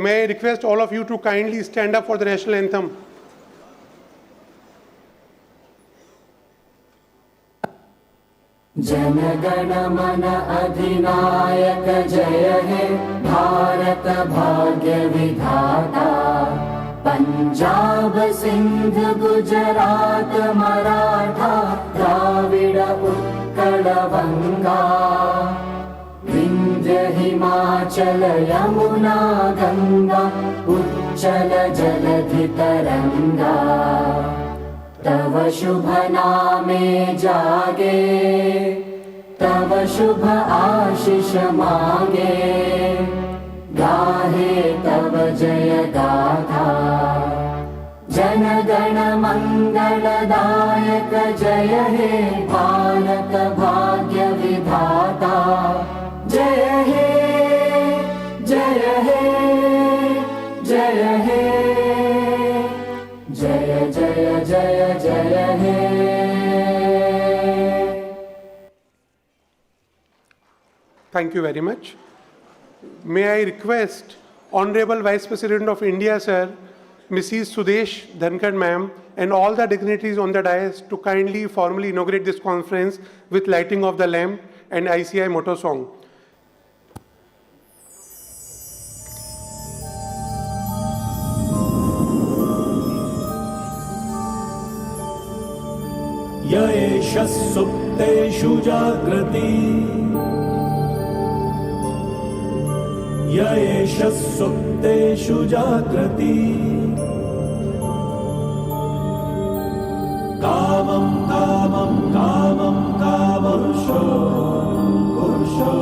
May I request all of you to kindly stand up for the national anthem. Jana Gana मन अधिनायक जय हे भारत भाग्य विधाता पंजाब सिंध गुजरात मराठा द्राविड़ उत्कल बंगा विंध्य हिमाचल यमुना गंगा उच्चल जलधि तरंगा तव शुभ नामे जागे तव शुभ आशीष मांगे गाहे तव जय गाथा जन गण मंगलदायक जय हे भारत भाग्य विधाता जय हे जय हे जय हे जय जय जय जय हे. Thank you very much. May I request Honorable Vice President of India, Sir, Mrs. Sudesh Dhankhar Ma'am, and all the dignitaries on the dais to kindly formally inaugurate this conference with lighting of the lamp and ICI motto song. य एष सुप्तेषु जागृति य एष सुप्तेषु जागृति कामं कामं कामं कामपुरुषो पुरुषो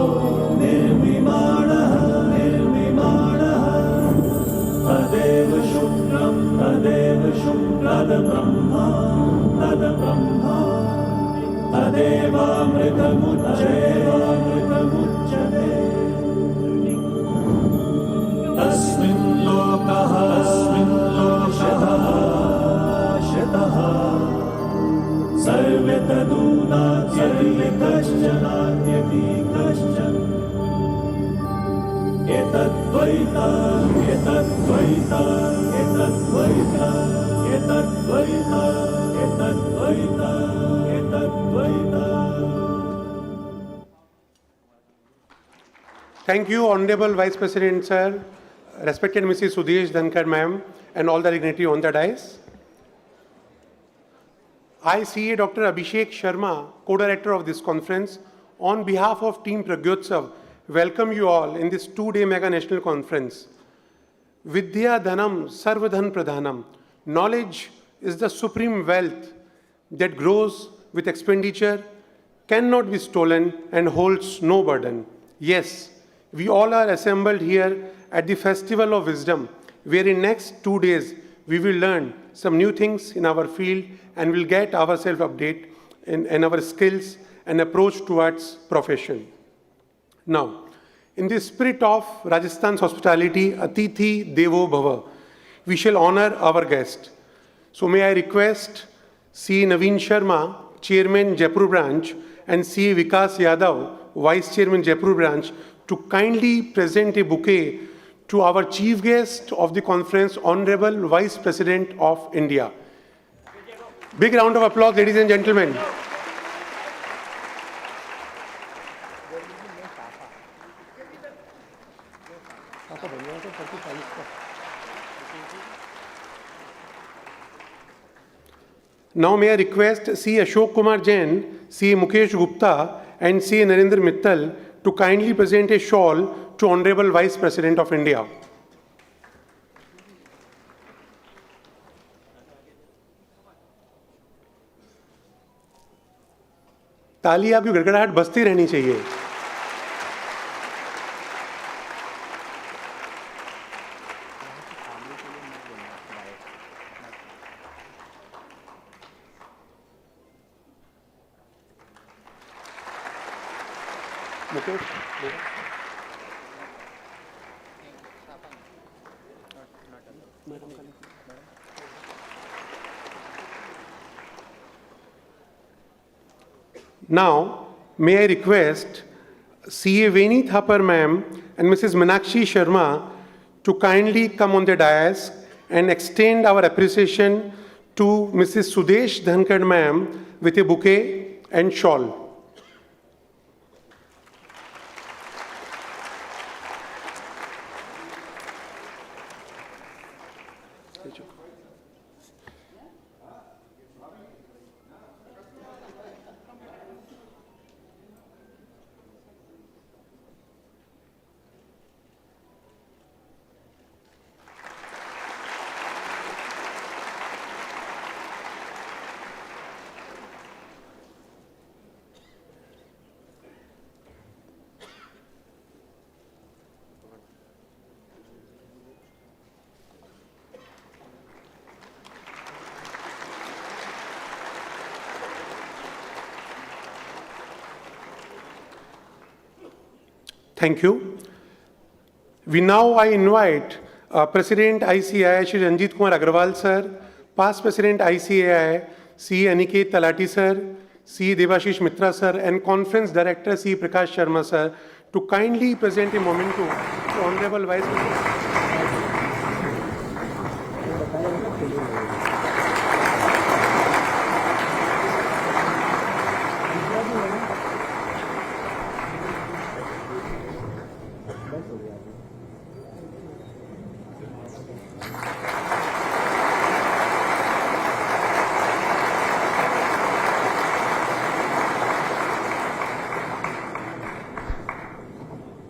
निर्विमाणः निर्विमाणः तदेव शुक्रं तद्ब्रह्मा तद्ब्रह्मा तदेवामृतमुच्यते तस्मिन् लोकः शतः सर्वे तदूनात्यपि कश्चनात्यपि कश्चन एतद्वैता एतद्वैता एतद्वैता एतद्वैता एतद्वैता एतद्वैता. Thank you, Honorable Vice President, Sir, respected Mrs. Sudesh Dhankhar Ma'am, and all the dignitaries on the dais. I, CA Dr. Abhishek Sharma, co-director of this conference, on behalf of Team Pragyotsav, welcome you all in this two-day mega national conference. Vidya Dhanam Sarvadhan Pradhanam. Knowledge is the supreme wealth that grows with expenditure, cannot be stolen, and holds no burden. Yes, we all are assembled here at the Festival of Wisdom, where in next 2 days we will learn some new things in our field and will get ourselves update in our skills and approach towards profession. Now, in the spirit of Rajasthan's hospitality, Atithi Devo Bhava, we shall honor our guest. So may I request C. Naveen Sharma, Chairman Jaipur Branch, and C. Vikas Yadav, Vice Chairman Jaipur Branch, to kindly present a bouquet to our chief guest of the conference, Honorable Vice President of India. Big round of applause, ladies and gentlemen. Now may I request C. Ashok Kumar Jain, C. Mukesh Gupta, and C. Narendra Mittal to kindly present a shawl to Honorable Vice President of India. ताली आपकी गड़गड़ाहट बजती रहनी चाहिए. Now, may I request C.A. Veni Thapar ma'am and Mrs. Meenakshi Sharma to kindly come on the dais and extend our appreciation to Mrs. Sudesh Dhankhar ma'am with a bouquet and shawl. Thank you. I invite President ICAI Shri Ranjit Kumar Agrawal sir, past President ICAI C. Aniket Talati sir, C. Devashish Mitra sir, and Conference Director C. Prakash Sharma sir to kindly present a memento to Honorable Vice President.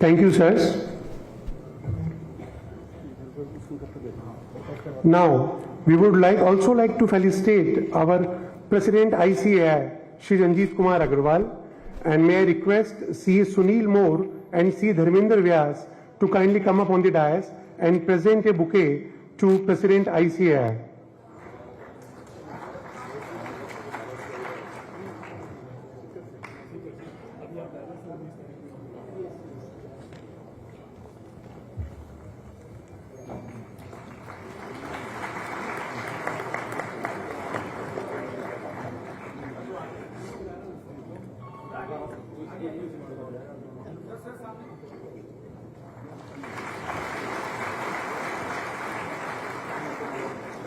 Thank you, sirs. Now, we would also like to felicitate our President ICAI, Shri Ranjit Kumar Agrawal, and may I request C. Sunil Moore and C. Dharmender Vyas to kindly come up on the dais and present a bouquet to President ICAI.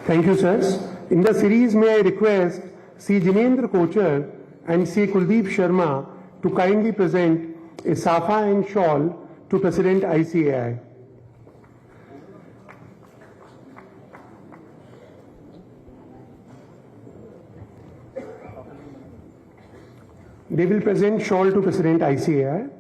Thank you, sirs. In the series, may I request C. Jinendra Kochar and C. Kuldeep Sharma to kindly present a safa and shawl to President ICAI. They will present shawl to President ICAI.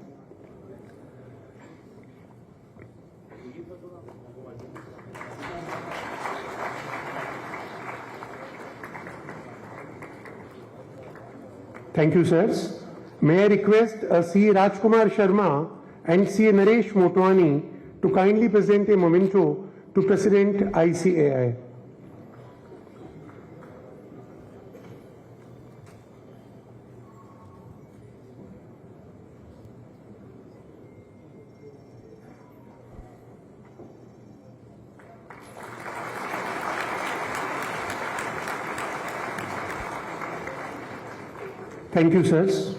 Thank you, sirs. May I request C. Rajkumar Sharma and C. Naresh Motwani to kindly present a memento to President ICAI. Thank you, sirs.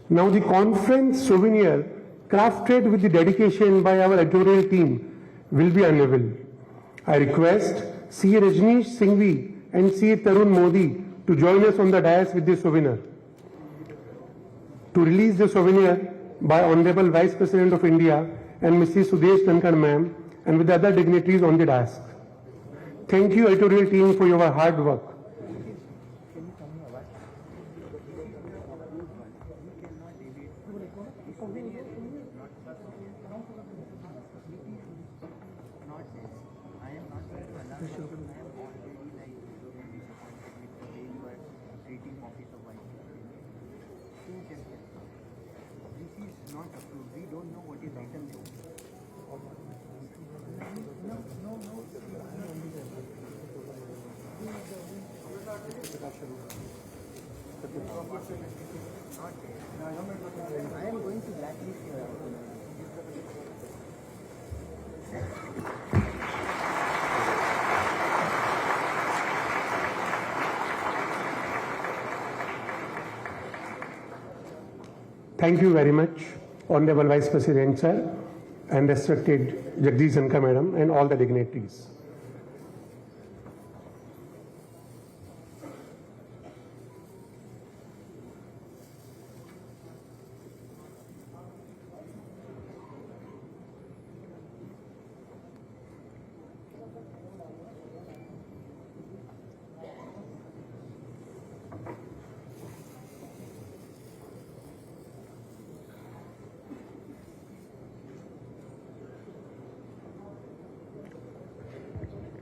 Now the conference souvenir crafted with the dedication by our editorial team will be unveiled. I request C. Rajneesh Singhvi and C. Tarun Modi to join us on the dais with the souvenir. To release the souvenir by Honorable Vice President of India and Mrs. Sudesh Dhankhar ma'am and with the other dignitaries on the dais. Thank you, editorial team, for your hard work. I am going to blacklist your Thank you very much, Honorable Vice President, sir, and respected Jagdeep Dhankhar, madam, and all the dignitaries.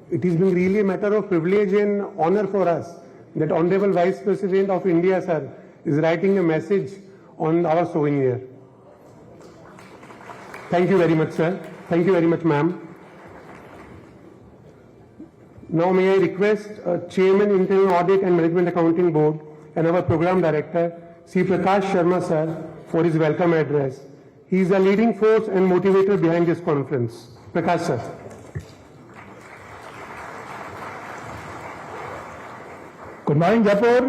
It is being really a matter of privilege and honor for us that Honorable Vice President of India, sir, is writing a message on our souvenir. Thank you very much, sir. Thank you very much, ma'am. Now may I request Chairman, Internal Audit and Management Accounting Board and our Program Director, Sri Prakash Sharma, sir, for his welcome address. He is the leading force and motivator behind this conference. Prakash, sir. Good morning Jaipur.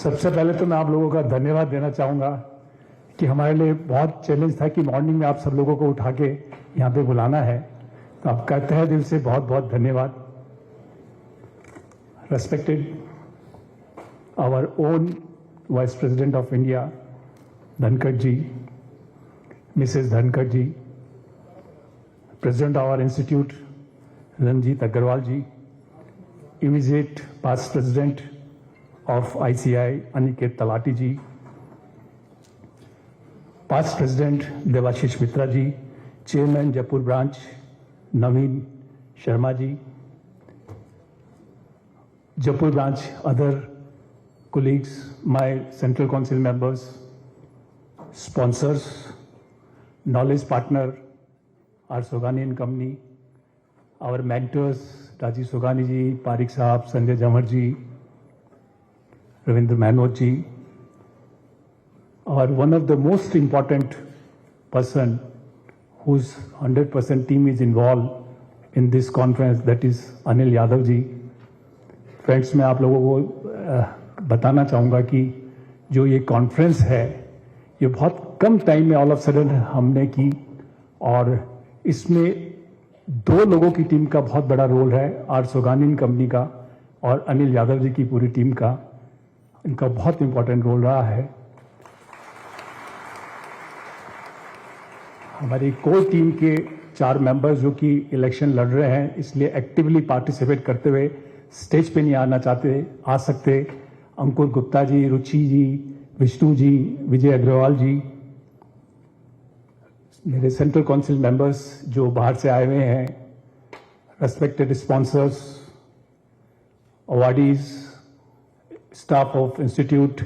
सबसे पहले तो मैं आप लोगों का धन्यवाद देना चाहूंगा कि हमारे लिए बहुत चैलेंज था कि मॉर्निंग में आप सब लोगों को उठा के यहां पे बुलाना है, तो आपका तहे दिल से बहुत बहुत धन्यवाद। Respected our own vice president of India Dhankhar ji, Mrs Dhankhar ji, president of our institute Ranjit Agarwal ji, immediate past president of ICI Aniket Talati ji, past president Devashish Mitra ji, chairman Jaipur branch Naveen Sharma ji, Jaipur branch other colleagues, my central council members, sponsors, knowledge partner, our Sogani and company, our mentors Rajeev Sogani ji, Pareek sahab, Sanjay Jamar ji, Ravindra Mehnot ji, और one of the most important person whose 100% team is involved in this conference, that is Anil Yadav ji. Friends, मैं आप लोगों को बताना चाहूँगा कि जो ये कॉन्फ्रेंस है ये बहुत कम टाइम में ऑल ऑफ सडन हमने की, और इसमें दो लोगों की टीम का बहुत बड़ा रोल है, आर सोगानी कंपनी का और अनिल यादव जी की पूरी टीम का, इनका बहुत इंपॉर्टेंट रोल रहा है। हमारी कोर टीम के 4 मेंबर्स जो कि इलेक्शन लड़ रहे हैं, इसलिए एक्टिवली पार्टिसिपेट करते हुए स्टेज पे नहीं आना चाहते, आ सकते। अंकुर गुप्ता जी, रुचि जी, विष्णु जी, विजय अग्रवाल जी, मेरे सेंट्रल काउंसिल मेंबर्स जो बाहर से आए हुए हैं, respected sponsors, awardees, staff of institute,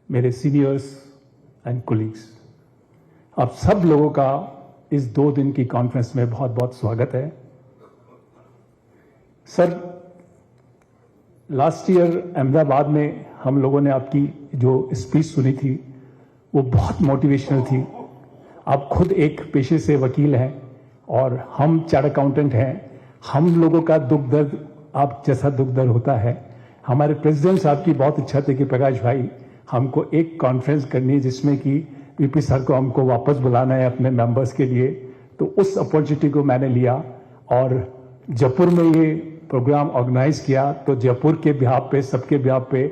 मेरे सीनियर्स एंड कोलीग्स, आप सब लोगों का इस 2 दिन की कॉन्फ्रेंस में बहुत बहुत स्वागत है। सर, लास्ट ईयर अहमदाबाद में हम लोगों ने आपकी जो स्पीच सुनी थी वो बहुत मोटिवेशनल थी। आप खुद एक पेशे से वकील हैं और हम चार्ट अकाउंटेंट हैं। हम लोगों का दुख दर्द आप जैसा दुख दर्द होता है। हमारे प्रेसिडेंट साहब की बहुत इच्छा थी कि प्रकाश भाई हमको एक कॉन्फ्रेंस करनी है जिसमें कि वीपी सर को हमको वापस बुलाना है अपने मेंबर्स के लिए, तो उस अपॉर्चुनिटी को मैंने लिया और जयपुर में ये प्रोग्राम ऑर्गेनाइज किया। तो जयपुर के बिहाफ पे, सबके बिहाफ पे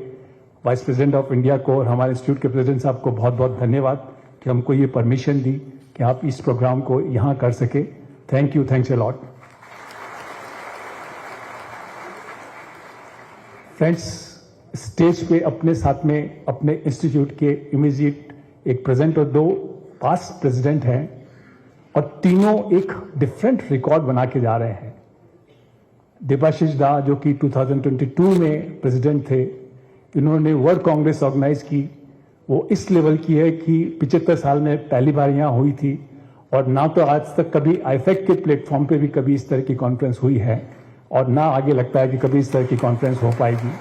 वाइस प्रेसिडेंट ऑफ इंडिया को और हमारे इंस्टीट्यूट के प्रेसिडेंट साहब को बहुत बहुत धन्यवाद कि हमको ये परमिशन दी कि आप इस प्रोग्राम को यहां कर सके। Thank you, thanks a lot. Friends, stage पे अपने साथ में अपने इंस्टीट्यूट के इमीडिएट एक प्रेजेंट और 2 पास्ट प्रेसिडेंट हैं और तीनों एक डिफरेंट रिकॉर्ड बना के जा रहे हैं। देवाशीष दा जो कि 2022 में प्रेसिडेंट थे, इन्होंने वर्ल्ड कांग्रेस ऑर्गेनाइज की, वो इस लेवल की है कि 75 साल में पहली बार यहाँ हुई थी और ना तो आज तक कभी आईफेक के प्लेटफॉर्म पे भी कभी इस तरह की कॉन्फ्रेंस हुई है और ना आगे लगता है कि कभी इस तरह की कॉन्फ्रेंस हो पाएगी।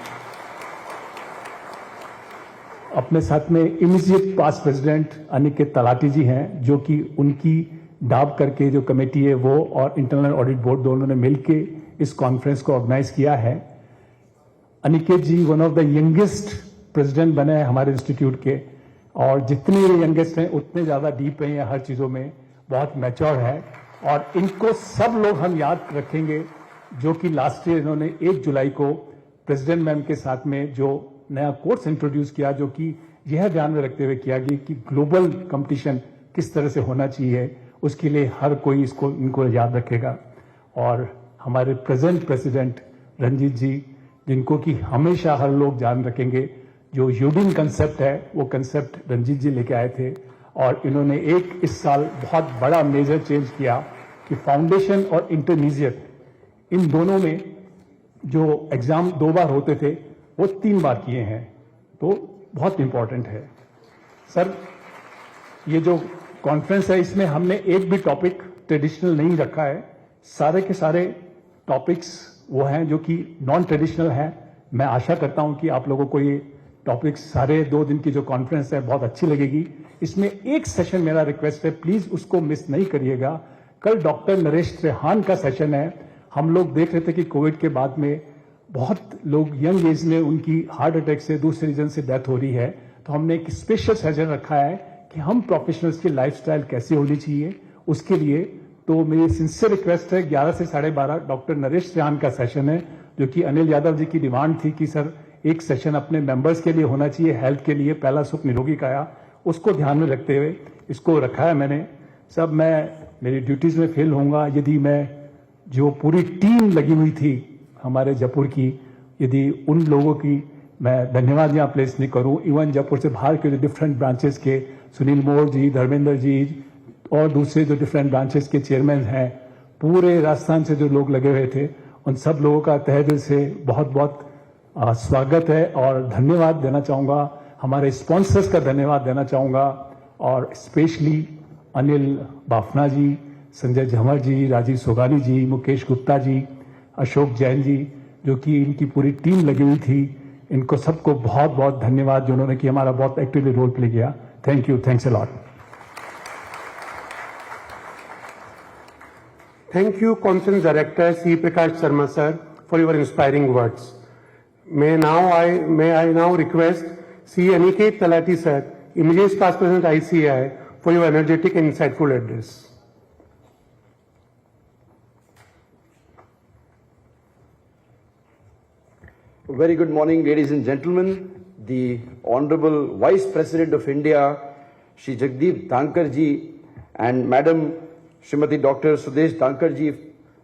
अपने साथ में immediate past president Aniket Talati ji हैं जो कि उनकी डाब करके जो कमेटी है वो और इंटरनल ऑडिट बोर्ड दोनों ने मिलकर इस कॉन्फ्रेंस को ऑर्गेनाइज किया है। Aniket ji one of the youngest president बने हैं हमारे इंस्टीट्यूट के, और जितने यंगेस्ट हैं उतने ज़्यादा डीप हैं ये हर चीज़ों में, बहुत मैच्योर है, और इनको सब लोग हम याद रखेंगे जो कि लास्ट ईयर इन्होंने 1 जुलाई को प्रेसिडेंट मैम के साथ में जो नया कोर्स इंट्रोड्यूस किया, जो कि यह ध्यान में रखते हुए किया गया कि ग्लोबल कंपटीशन किस तरह से होना चाहिए, उसके लिए हर कोई इनको याद रखेगा। और हमारे प्रेजेंट प्रेसिडेंट रंजीत जी, जिनको कि हमेशा हर लोग जान रखेंगे, जो यूडिन कंसेप्ट है वो कंसेप्ट रंजीत जी लेके आए थे, और इन्होंने इस साल बहुत बड़ा मेजर चेंज किया कि फाउंडेशन और इंटरमीडिएट इन दोनों में जो एग्जाम 2 बार होते थे वो 3 बार किए हैं, तो बहुत इंपॉर्टेंट है। सर, ये जो कॉन्फ्रेंस है इसमें हमने एक भी टॉपिक ट्रेडिशनल नहीं रखा है, सारे के सारे टॉपिक्स वो हैं जो कि नॉन ट्रेडिशनल हैं। मैं आशा करता हूं कि आप लोगों को ये टॉपिक्स सारे 2 दिन की जो कॉन्फ्रेंस है बहुत अच्छी लगेगी। इसमें एक सेशन मेरा रिक्वेस्ट है, प्लीज उसको मिस नहीं करिएगा। कल डॉक्टर नरेश त्रेहान का सेशन है। हम लोग देख रहे थे कि कोविड के बाद में बहुत लोग यंग एज में उनकी हार्ट अटैक से दूसरे रीजन से डेथ हो रही है, तो हमने एक स्पेशल सेशन रखा है कि हम प्रोफेशनल्स की लाइफस्टाइल कैसे होनी चाहिए उसके लिए। तो मेरी सिंसियर रिक्वेस्ट है, 11 से 12:30 डॉक्टर नरेश त्रेहान का सेशन है, जो कि अनिल यादव जी की डिमांड थी कि सर एक सेशन अपने मेंबर्स के लिए होना चाहिए, हेल्थ के लिए, पहला सुख निरोगी काया, उसको ध्यान में रखते हुए इसको रखा है मैंने। सब मैं मेरी ड्यूटीज में फेल होऊंगा यदि मैं जो पूरी टीम लगी हुई थी हमारे जयपुर की, यदि उन लोगों की मैं धन्यवाद यहाँ प्लेस नहीं करूँ। इवन जयपुर से बाहर के जो डिफरेंट ब्रांचेस के सुनील मोर जी, धर्मेंद्र जी और दूसरे जो डिफरेंट ब्रांचेस के चेयरमैन हैं, पूरे राजस्थान से जो लोग लगे हुए थे, उन सब लोगों का तहे दिल से बहुत बहुत स्वागत है और धन्यवाद देना चाहूँगा। हमारे स्पॉन्सर्स का धन्यवाद देना चाहूँगा, और स्पेशली अनिल बाफना जी, संजय झंवर जी, राजीव सोगानी जी, मुकेश गुप्ता जी, अशोक जैन जी, जो कि इनकी पूरी टीम लगी हुई थी, इनको सबको बहुत बहुत धन्यवाद जिन्होंने कि हमारा बहुत एक्टिवली रोल प्ले किया। Thank you, thanks a lot. Thank you, Conference Director C. Prakash Sharma sir, for your inspiring words. May I now request C. Aniket Talati sir, immediate past president ICI, for your energetic and insightful address. Very good morning, ladies and gentlemen. The Honorable Vice President of India, Shri Jagdeep Dhankhar ji, and Madam Srimati Dr. Sudesh Dhankhar ji,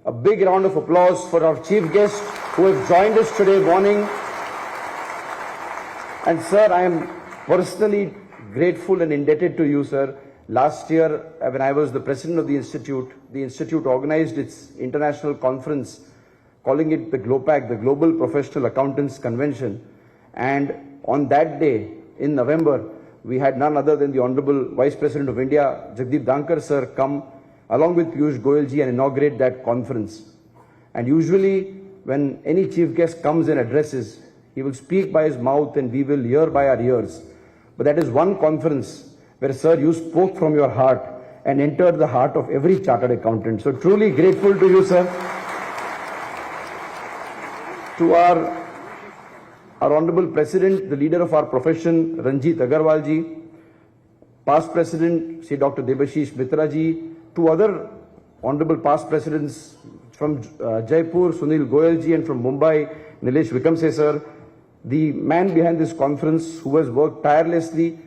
a big round of applause for our chief guests who have joined us today morning. And sir, I am personally grateful and indebted to you, sir. Last year, when I was the president of the institute organized its international conference, calling it the GLOPAC, the Global Professional Accountants Convention. And on that day, in November, we had none other than the Honorable Vice President of India, Jagdeep Dhankhar sir, come along with Piyush Goyal ji and inaugurate that conference. And usually when any chief guest comes and addresses, he will speak by his mouth and we will hear by our ears. But that is one conference where, sir, you spoke from your heart and entered the heart of every chartered accountant. So truly grateful to you, sir. To our Honorable President, the leader of our profession, Ranjit Agarwal ji, past President, Sri Dr. Debashish Mitra ji, to other Honorable past Presidents from Jaipur, Sunil Goyal ji, and from Mumbai, Nilesh Vikamse sir, the man behind this conference who has worked tirelessly.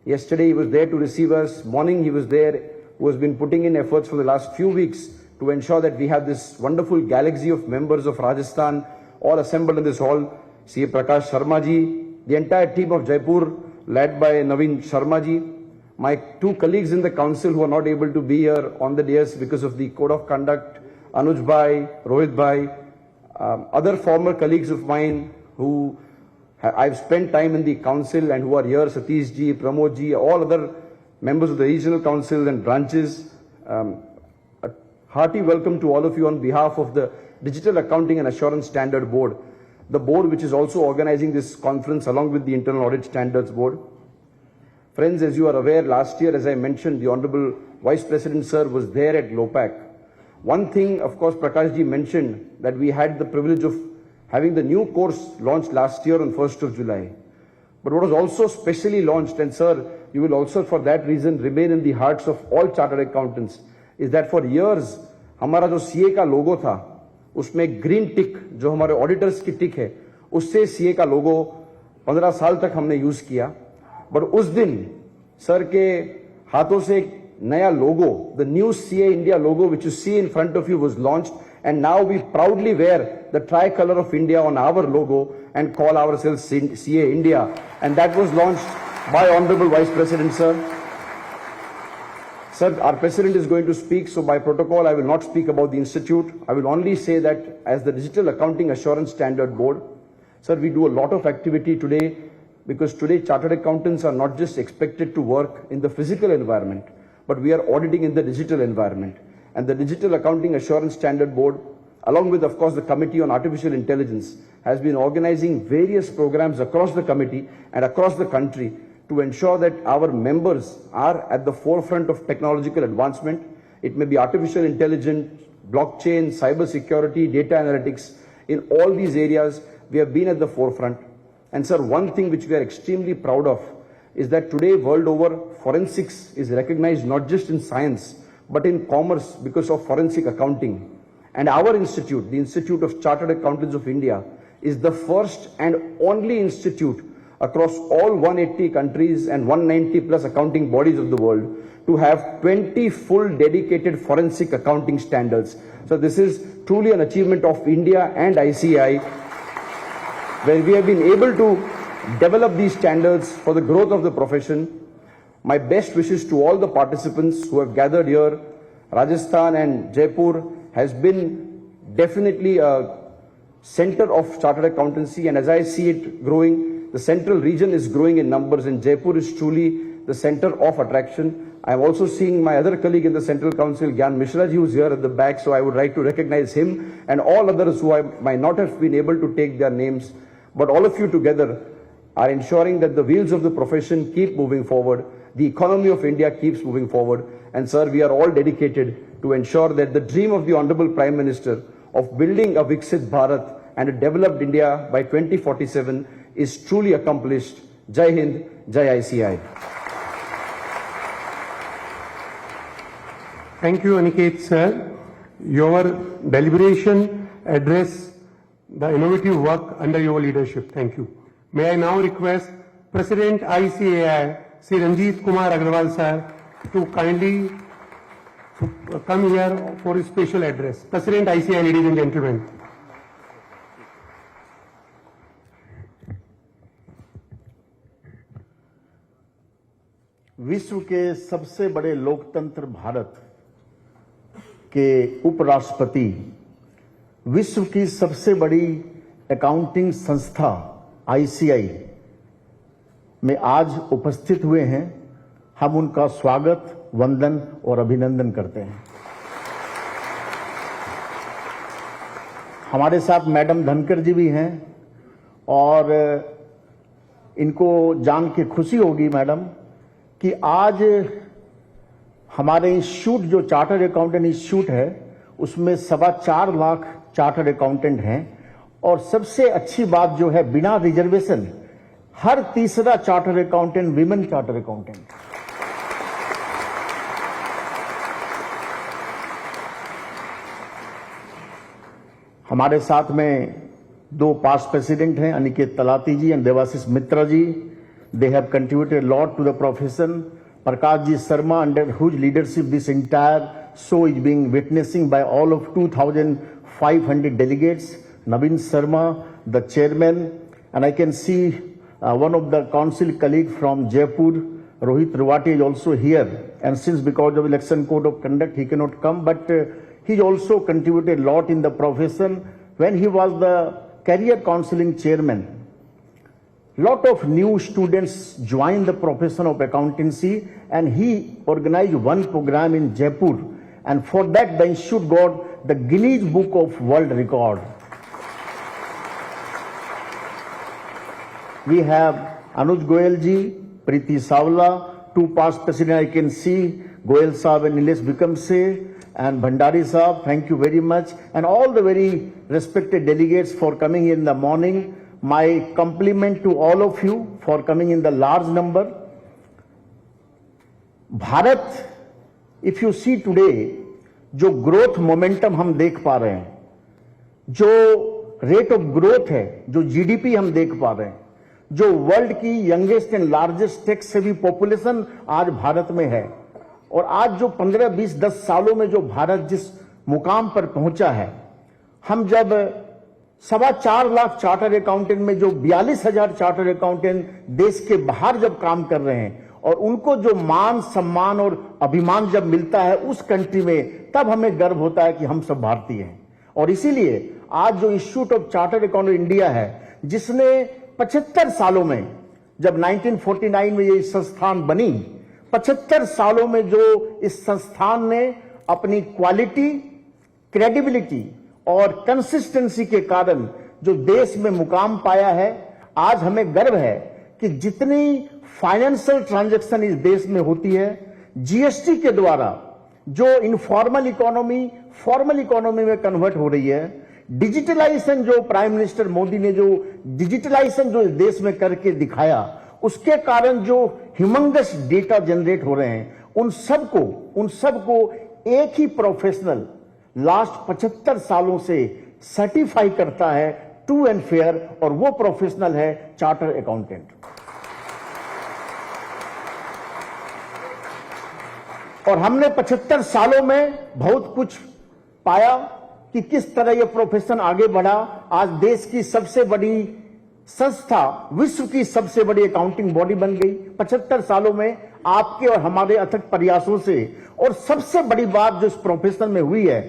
Yesterday he was there to receive us, morning he was there, who has been putting in efforts for the last few weeks to ensure that we have this wonderful galaxy of members of Rajasthan all assembled in this hall. C. Prakash Sharma ji, the entire team of Jaipur led by Naveen Sharma ji, my two colleagues in the council who are not able to be here on the dais because of the code of conduct, Anuj Bhai, Rohit Bhai, other former colleagues of mine who I've spent time in the council and who are here, Satish ji, Pramod ji, all other members of the regional council and branches. A hearty welcome to all of you on behalf of the Digital Accounting and Assurance Standard Board, the board which is also organizing this conference along with the Internal Audit Standards Board. Friends, as you are aware, last year, as I mentioned, the Honorable Vice President sir was there at GLOPAC. One thing, of course, Prakash ji mentioned that we had the privilege of having the new course launched last year on 1st of July. But what was also specially launched, and sir, you will also for that reason remain in the hearts of all chartered accountants, is that for years हमारा जो CA का लोगो था उसमें green टिक जो हमारे auditors की टिक है उससे CA का लोगो 15 साल तक हमने यूज किया. बट उस दिन सर के हाथों से एक नया logo, the new CA India logo which you see in front of you was launched, and now we proudly wear the tricolor of India on our logo and call ourselves CA India, and that was launched by Honorable Vice President, sir. Sir, our President is going to speak, so by protocol I will not speak about the institute. I will only say that as the Digital Accounting Assurance Standard Board, sir, we do a lot of activity today, because today chartered accountants are not just expected to work in the physical environment, but we are auditing in the digital environment. And the Digital Accounting Assurance Standard Board, along with, of course, the Committee on Artificial Intelligence, has been organizing various programs across the committee and across the country to ensure that our members are at the forefront of technological advancement. It may be artificial intelligence, blockchain, cyber security, data analytics. In all these areas, we have been at the forefront. And sir, one thing which we are extremely proud of is that today, world over, forensics is recognized not just in science, but in commerce because of forensic accounting. And our institute, the Institute of Chartered Accountants of India, is the first and only institute across all 180 countries and 190 plus accounting bodies of the world to have 20 full dedicated forensic accounting standards. So this is truly an achievement of India and ICAI, where we have been able to develop these standards for the growth of the profession. My best wishes to all the participants who have gathered here. Rajasthan and Jaipur has been definitely a center of chartered accountancy, and as I see it growing, the central region is growing in numbers, and Jaipur is truly the center of attraction. I am also seeing my other colleague in the Central Council, Gyan Mishra ji, who is here at the back, so I would like to recognize him and all others who I might not have been able to take their names. But all of you together are ensuring that the wheels of the profession keep moving forward, the economy of India keeps moving forward, and sir, we are all dedicated to ensure that the dream of the Honorable Prime Minister of building a Viksit Bharat and a developed India by 2047 is truly accomplished. Jai Hind, Jai ICAI. Thank you, Aniket sir. Your deliberation address the innovative work under your leadership. Thank you. May I now request President ICAI, Sri Ranjit Kumar Agrawal sir, to kindly come here for his special address. President ICAI, ladies and gentlemen. विश्व के सबसे बड़े लोकतंत्र भारत के उपराष्ट्रपति, विश्व की सबसे बड़ी अकाउंटिंग संस्था आईसीआई में आज उपस्थित हुए हैं. हम उनका स्वागत, वंदन और अभिनंदन करते हैं. हमारे साथ मैडम धनकर जी भी हैं और इनको जान के खुशी होगी मैडम कि आज हमारे इंस्टीट्यूट जो चार्टर्ड अकाउंटेंट इंस्टीट्यूट है उसमें 4.25 लाख चार्टर्ड अकाउंटेंट हैं और सबसे अच्छी बात जो है बिना रिजर्वेशन हर तीसरा chartered accountant women chartered accountant. हमारे साथ में 2 पास्ट प्रेसिडेंट हैं, Aniket Talati ji and Devashish Mitra ji. They have contributed a lot to the profession. Prakash Ji Sharma, under whose leadership this entire show is being witnessing by all of 2,500 delegates. Naveen Sharma, the chairman, and I can see one of the council colleagues from Jaipur, Rohit Rawati, is also here. And since because of election code of conduct, he cannot come, but he also contributed a lot in the profession when he was the career counseling chairman. Lot of new students joined the profession of accountancy, and he organized one program in Jaipur, and for that the institute got the Guinness Book of World Record. We have Anuj Goyal ji, Preeti Savla, 2 past president I can see, Goyal Saab and Nilesh Vikamse, and Bhandari Saab, thank you very much, and all the very respected delegates for coming in the morning. My compliment to all of you for coming in the large number. Bharat, if you see today, जो growth momentum हम देख पा रहे हैं, जो rate of growth है, जो GDP हम देख पा रहे हैं, जो वर्ल्ड की youngest and largest tech savvy population आज भारत में है, और आज जो 15, 20, 10 सालों में जो भारत जिस मुकाम पर पहुंचा है, हम जब 4.25 लाख चार्टर्ड अकाउंटेंट में जो 42,000 चार्टर्ड अकाउंटेंट देश के बाहर जब काम कर रहे हैं और उनको जो मान सम्मान और अभिमान जब मिलता है उस कंट्री में, तब हमें गर्व होता है कि हम सब भारतीय हैं। और इसीलिए आज जो institute of chartered accountant India है, जिसने 75 सालों में, जब 1949 में ये संस्थान बनी, 75 सालों में जो इस संस्थान ने अपनी क्वालिटी, क्रेडिबिलिटी और कंसिस्टेंसी के कारण जो देश में मुकाम पाया है, आज हमें गर्व है कि जितनी फाइनेंशियल ट्रांजैक्शन इस देश में होती है, जीएसटी के द्वारा जो इनफॉर्मल इकोनॉमी फॉर्मल इकोनॉमी में कन्वर्ट हो रही है, डिजिटलाइजेशन जो प्राइम मिनिस्टर मोदी ने जो डिजिटलाइजेशन जो इस देश में करके दिखाया, उसके कारण जो ह्यूमंगस डेटा जनरेट हो रहे हैं, उन सबको एक ही प्रोफेशनल लास्ट 75 सालों से सर्टिफाई करता है ट्रू एंड फेयर, और वो प्रोफेशनल है चार्टर्ड अकाउंटेंट। और हमने 75 सालों में बहुत कुछ पाया कि किस तरह यह प्रोफेशन आगे बढ़ा। आज देश की सबसे बड़ी संस्था, विश्व की सबसे बड़ी अकाउंटिंग बॉडी बन गई 75 सालों में, आपके और हमारे अथक प्रयासों से। और सबसे बड़ी बात जो इस प्रोफेशन में हुई है,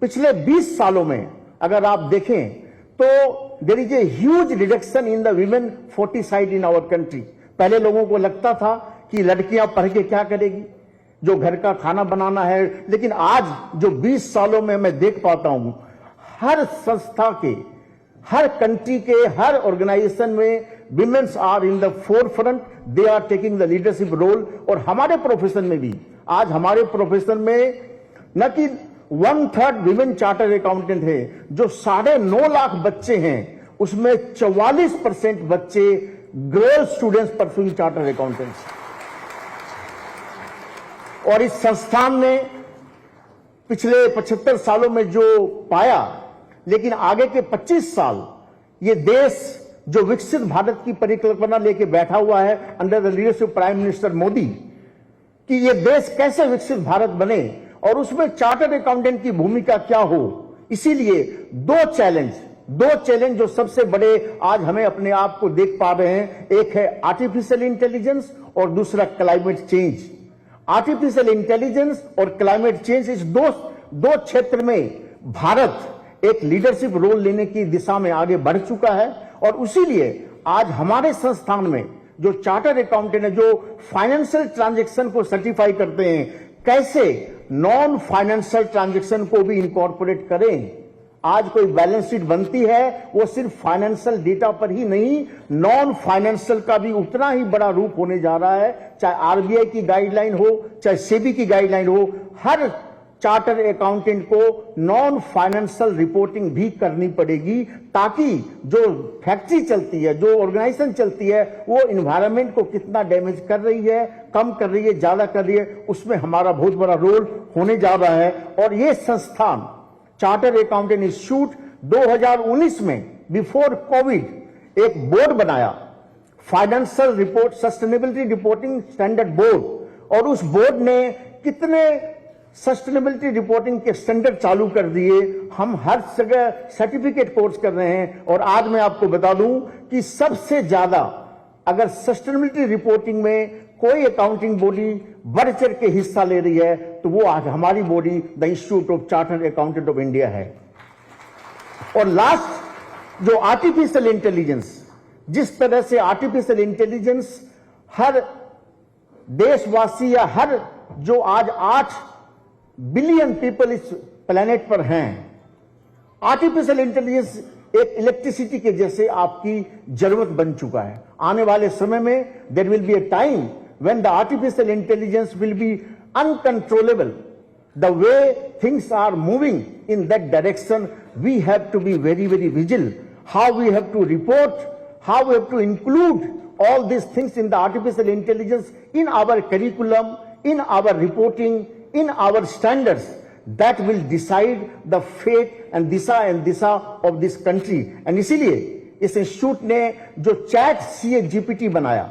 पिछले 20 सालों में अगर आप देखें तो there is a huge reduction in the women foeticide in our country. पहले लोगों को लगता था कि लड़कियां पढ़ के क्या करेगी, जो घर का खाना बनाना है, लेकिन आज जो 20 सालों में मैं देख पाता हूं, हर संस्था के, हर कंट्री के, हर ऑर्गेनाइजेशन में womens are in the forefront, they are taking the leadership role. और हमारे प्रोफेशन में भी, आज हमारे प्रोफेशन में न कि 1/3 विमेन चार्टर्ड अकाउंटेंट है, जो 9.5 लाख बच्चे हैं, उसमें 44% बच्चे girl students pursuing chartered accountants. और इस संस्थान ने पिछले 75 सालों में जो पाया, लेकिन आगे के 25 साल ये देश जो विकसित भारत की परिकल्पना लेके बैठा हुआ है under the leadership prime minister Modi, कि ये देश कैसे विकसित भारत बने और उसमें चार्टर्ड अकाउंटेंट की भूमिका क्या हो। इसीलिए दो चैलेंज जो सबसे बड़े आज हमें अपने आप को देख पा रहे हैं, एक है आर्टिफिशियल इंटेलिजेंस और दूसरा क्लाइमेट चेंज। आर्टिफिशियल इंटेलिजेंस और क्लाइमेट चेंज, इस दो क्षेत्र में भारत एक लीडरशिप रोल लेने की दिशा में आगे बढ़ चुका है। और इसीलिए आज हमारे संस्थान में जो चार्टर्ड अकाउंटेंट है, जो फाइनेंशियल ट्रांजैक्शन को सर्टिफाई करते हैं, कैसे नॉन फाइनेंशियल ट्रांजैक्शन को भी इनकॉर्पोरेट करें। आज कोई बैलेंस शीट बनती है, वो सिर्फ फाइनेंशियल डेटा पर ही नहीं, नॉन फाइनेंशियल का भी उतना ही बड़ा रूप होने जा रहा है। चाहे आरबीआई की गाइडलाइन हो, चाहे सेबी की गाइडलाइन हो, हर चार्टर्ड अकाउंटेंट को नॉन फाइनेंशियल रिपोर्टिंग भी करनी पड़ेगी, ताकि जो फैक्ट्री चलती है, जो ऑर्गेनाइजेशन चलती है, वो इन्वायरमेंट को कितना डैमेज कर रही है, कम कर रही है, ज्यादा कर रही है, उसमें हमारा बहुत बड़ा रोल होने जा रहा है। और ये संस्थान चार्टर्ड अकाउंटेंट इंस्टीट्यूट 2019 में बिफोर कोविड एक बोर्ड बनाया, financial report sustainability reporting standard board, और उस बोर्ड ने कितने सस्टेनेबिलिटी रिपोर्टिंग के स्टैंडर्ड चालू कर दिए। हम हर जगह सर्टिफिकेट कोर्स कर रहे हैं। और आज मैं आपको बता दूं कि सबसे ज्यादा अगर सस्टेनेबिलिटी रिपोर्टिंग में कोई अकाउंटिंग बॉडी बढ़ चढ़ के हिस्सा ले रही है, तो वो आज हमारी body the institute of chartered accountant of India है। और लास्ट जो आर्टिफिशियल इंटेलिजेंस, जिस तरह से आर्टिफिशियल इंटेलिजेंस हर देशवासी या हर जो आज 8 बिलियन पीपल इस प्लेनेट पर हैं, आर्टिफिशियल इंटेलिजेंस एक इलेक्ट्रिसिटी के जैसे आपकी जरूरत बन चुका है। आने वाले समय में there will be a time when the artificial intelligence will be uncontrollable. The way things are moving in that direction, we have to be very very vigil. How we have to report how we have to include all these things in the artificial intelligence in our curriculum, in our reporting, in our standards. That will decide the fate and disha of this country. And इसीलिए इस institute ने जो chat ChatGPT बनाया,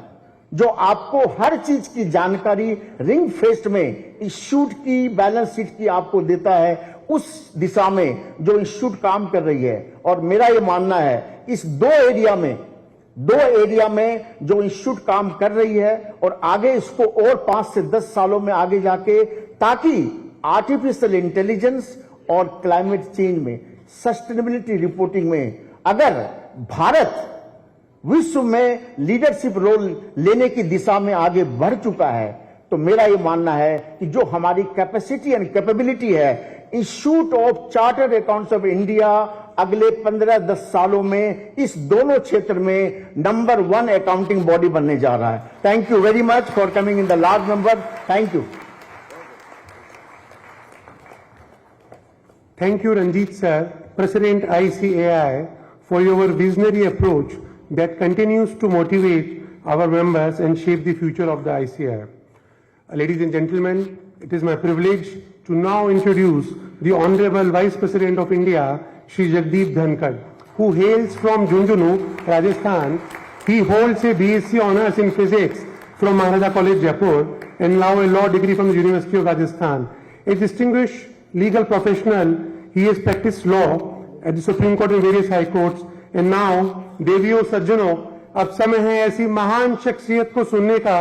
जो आपको हर चीज की जानकारी रिंग फेस्ट में इंस्टीट्यूट की बैलेंस शीट की आपको देता है, उस दिशा में जो इंस्टीट्यूट काम कर रही है। और मेरा ये मानना है इस दो एरिया में जो इंस्टीट्यूट काम कर रही है और आगे इसको और 5 से 10 सालों में आगे जाके, ताकि आर्टिफिशियल इंटेलिजेंस और क्लाइमेट चेंज में, सस्टेनेबिलिटी रिपोर्टिंग में अगर भारत विश्व में लीडरशिप रोल लेने की दिशा में आगे बढ़ चुका है, तो मेरा ये मानना है कि जो हमारी कैपेसिटी एंड कैपेबिलिटी है, institute of chartered accounts of India अगले 15-10 सालों में इस दोनों क्षेत्र में नंबर 1 अकाउंटिंग बॉडी बनने जा रहा है। Thank you very much for coming in the large number. Thank you. Thank you, Ranjit sir, President ICAI, for your visionary approach that continues to motivate our members and shape the future of the ICAI. Ladies and gentlemen, it is my privilege to now introduce the Honorable Vice President of India, Shri Jagdeep Dhankhar, who hails from Jhunjhunu, Rajasthan. He holds a BSc Honours in Physics from Maharaja College, Jaipur, and now a law degree from the University of Rajasthan. A distinguished legal professional, he has practiced law at the Supreme Court and various high courts, and now देवियों सज्जनों, अब समय है ऐसी महान शख्सियत को सुनने का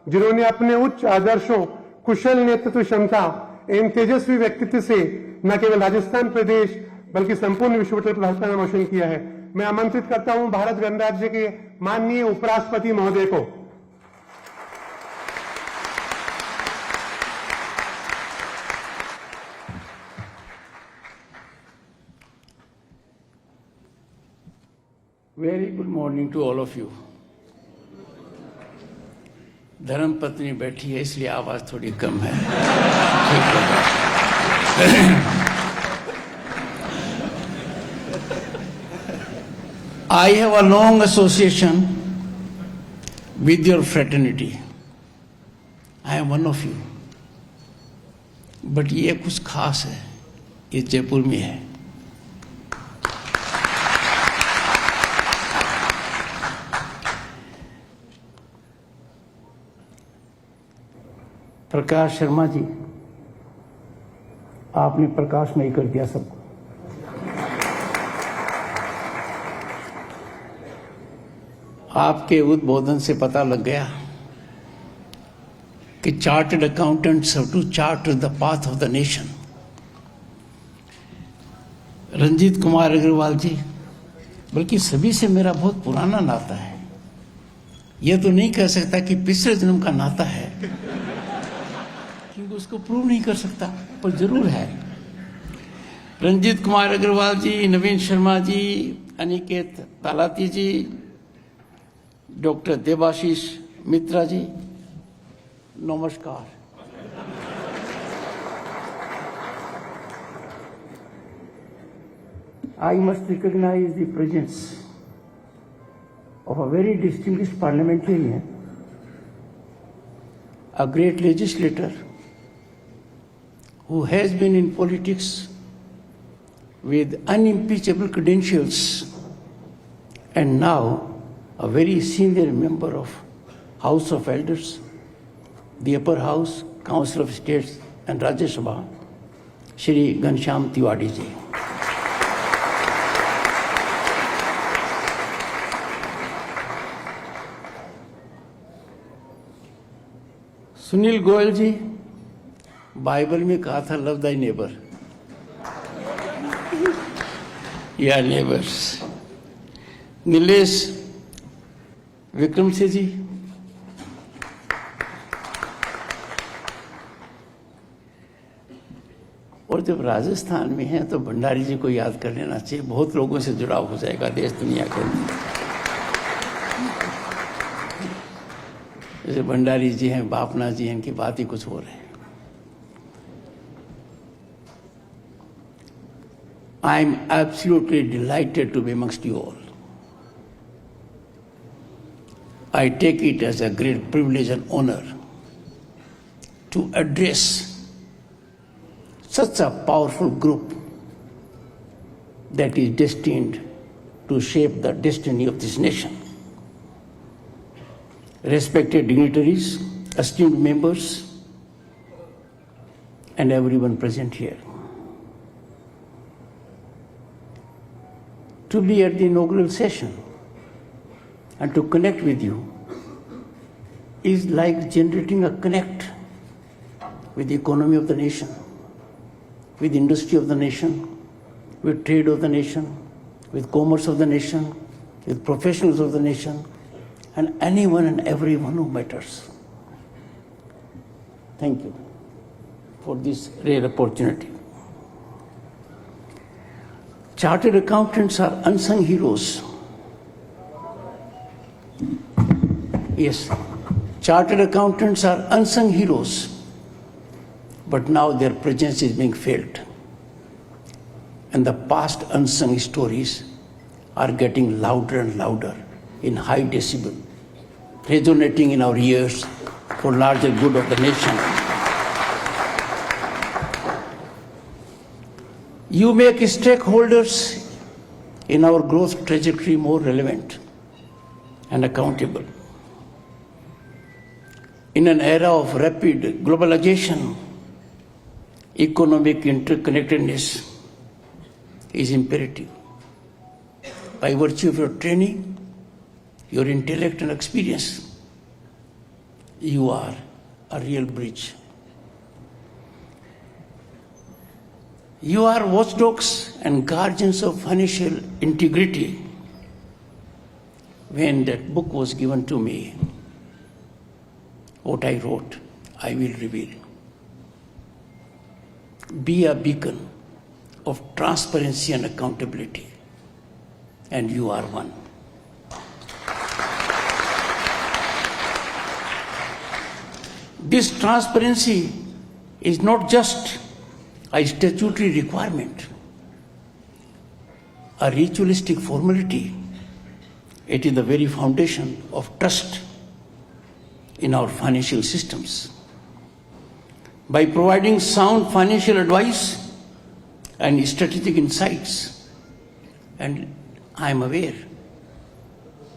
जिन्होंने अपने उच्च आदर्शों, कुशल नेतृत्व क्षमता एवं तेजस्वी व्यक्तित्व से न केवल राजस्थान प्रदेश बल्कि संपूर्ण विश्व पर भाजपा नाम रोशन किया है। मैं आमंत्रित करता हूं भारत गणराज्य के माननीय उपराष्ट्रपति महोदय को। Very good morning to all of you. धर्म पत्नी बैठी है इसलिए आवाज थोड़ी कम है, ठीक होगा। I have a long association with your fraternity. I am one of you. But ये कुछ खास है, ये जयपुर में है। प्रकाश शर्मा जी, आपने प्रकाशमय कर दिया सबको। आपके उद्बोधन से पता लग गया कि chartered accountants have to chart the path of the nation. Ranjit Kumar Agarwal ji, बल्कि सभी से मेरा बहुत पुराना नाता है। यह तो नहीं कह सकता कि पिछले जन्म का नाता है, क्योंकि उसको प्रूव नहीं कर सकता, पर जरूर है। रंजीत कुमार अग्रवाल जी, नवीन शर्मा जी, अनिकेत तालाती जी, डॉक्टर देवाशीष मित्रा जी, नमस्कार। I must recognize the presence of a very distinguished parliamentarian, a great legislator who has been in politics with unimpeachable credentials and now a very senior member of House of Elders, the Upper House, Council of States and Rajya Sabha, Shri Ghanshyam Tiwari ji. Sunil Goyal ji, Bible में कहा था love thy neighbour या neighbours. Nilesh Vikram Singh ji, और जब राजस्थान में हैं तो भंडारी जी को याद कर लेना चाहिए, बहुत लोगों से जुड़ाव हो जाएगा देश दुनिया के अंदर। जैसे भंडारी जी हैं, बापना जी हैं, इनकी बात ही कुछ और है। I am absolutely delighted to be amongst you all. I take it as a great privilege and honor to address such a powerful group that is destined to shape the destiny of this nation. Respected dignitaries, esteemed members, and everyone present here. To be at the inaugural session and to connect with you is like generating a connect with the economy of the nation, with industry of the nation, with trade of the nation, with commerce of the nation, with professionals of the nation, and anyone and everyone who matters. Thank you for this rare opportunity. Chartered accountants are unsung heroes. Yes, chartered accountants are unsung heroes, but now their presence is being felt. And the past unsung stories are getting louder and louder in high decibel, resonating in our ears for larger good of the nation. You make stakeholders in our growth trajectory more relevant and accountable. In an era of rapid globalization, economic interconnectedness is imperative. By virtue of your training, your intellect and experience, you are a real bridge. You are watchdogs and guardians of financial integrity. When that book was given to me, what I wrote, I will reveal. Be a beacon of transparency and accountability, and you are one. This transparency is not just a statutory requirement, a ritualistic formality. It is the very foundation of trust in our financial systems. By providing sound financial advice and strategic insights, and I am aware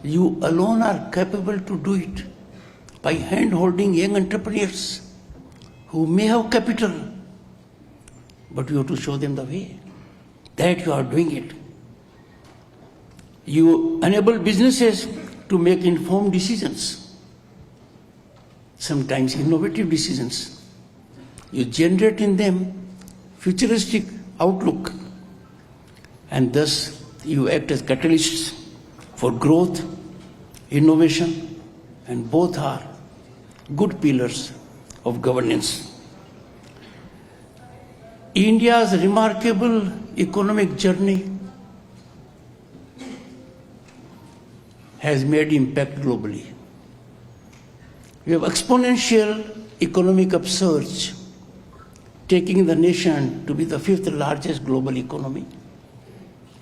you alone are capable to do it by hand-holding young entrepreneurs who may have capital, but you have to show them the way that you are doing it. You enable businesses to make informed decisions, sometimes innovative decisions. You generate in them futuristic outlook, and thus you act as catalysts for growth, innovation, and both are good pillars of governance. India's remarkable economic journey has made impact globally. We have exponential economic upsurge, taking the nation to be the 5th largest global economy,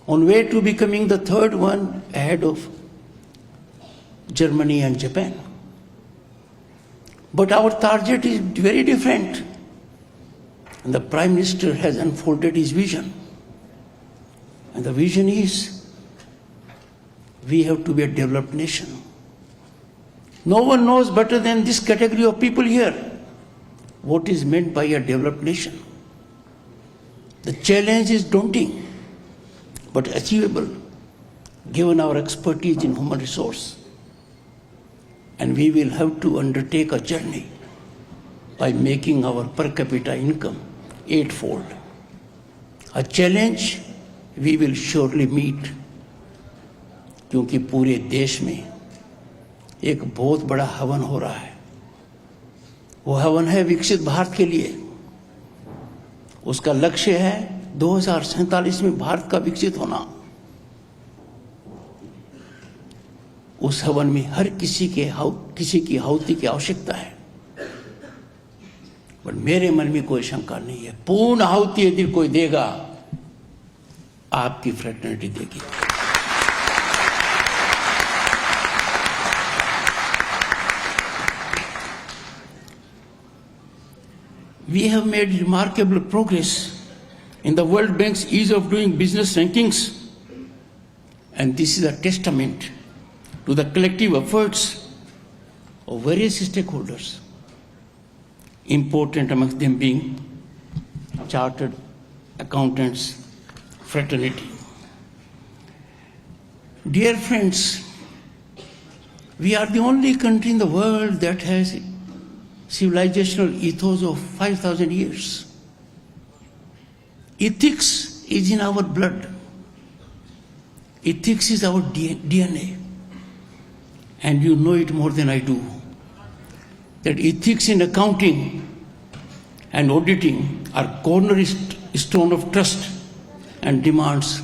on way to becoming the 3rd one ahead of Germany and Japan. But our target is very different. And the Prime Minister has unfolded his vision. And the vision is, we have to be a developed nation. No one knows better than this category of people here what is meant by a developed nation. The challenge is daunting, but achievable, given our expertise in human resource. And we will have to undertake a journey by making our per capita income 8-fold. A challenge we will surely meet, क्योंकि पूरे देश में एक बहुत बड़ा हवन हो रहा है. वो हवन है विकसित भारत के लिए. उसका लक्ष्य है 2047 में भारत का विकसित होना. उस हवन में हर किसी की आहुति की आवश्यकता है. पर मेरे मन में कोई शंका नहीं है. पूर्ण आहुति यदि कोई देगा, आपकी फ्रेटर्निटी देगी. we have made remarkable progress in the World Bank's ease of doing business rankings, and this is a testament to the collective efforts of various stakeholders, important amongst them being chartered accountants fraternity. Dear friends, we are the only country in the world that has civilizational ethos of 5,000 years. Ethics is in our blood. Ethics is our DNA. And you know it more than I do, that ethics in accounting and auditing are cornerstone of trust and demands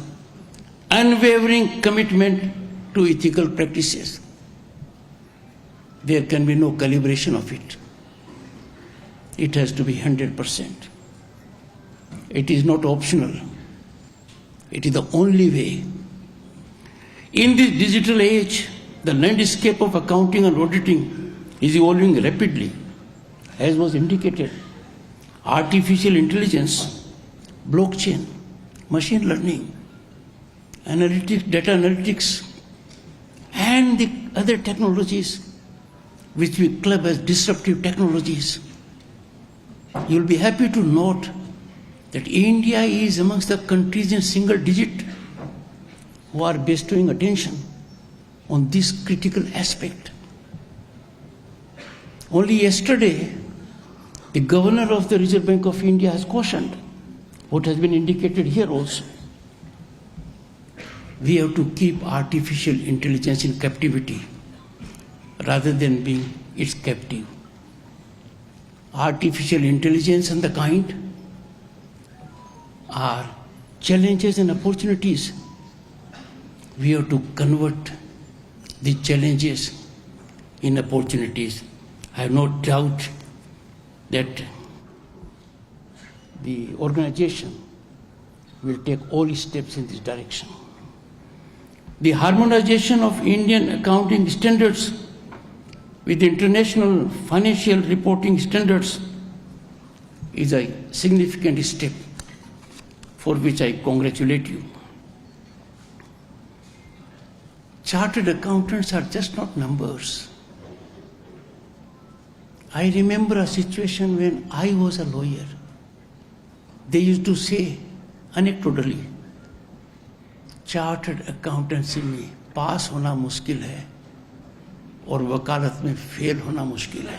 unwavering commitment to ethical practices. There can be no calibration of it. It has to be 100%. It is not optional. It is the only way. In this digital age, the landscape of accounting and auditing is evolving rapidly. As was indicated, artificial intelligence, blockchain, machine learning, analytics, data analytics, and the other technologies which we club as disruptive technologies. You'll be happy to note that India is amongst the countries in single digit who are bestowing attention on this critical aspect. Only yesterday, the Governor of the Reserve Bank of India has cautioned what has been indicated here also. We have to keep artificial intelligence in captivity rather than being its captive. Artificial intelligence and the kind are challenges and opportunities. We have to convert the challenges in opportunities. I have no doubt that the organization will take all steps in this direction. The harmonization of Indian accounting standards with international financial reporting standards is a significant step for which I congratulate you. Chartered accountants are just not numbers. I remember a situation when I was a lawyer. They used to say anecdotally, chartered accountancy में पास होना मुश्किल है और वकालत में fail होना मुश्किल है।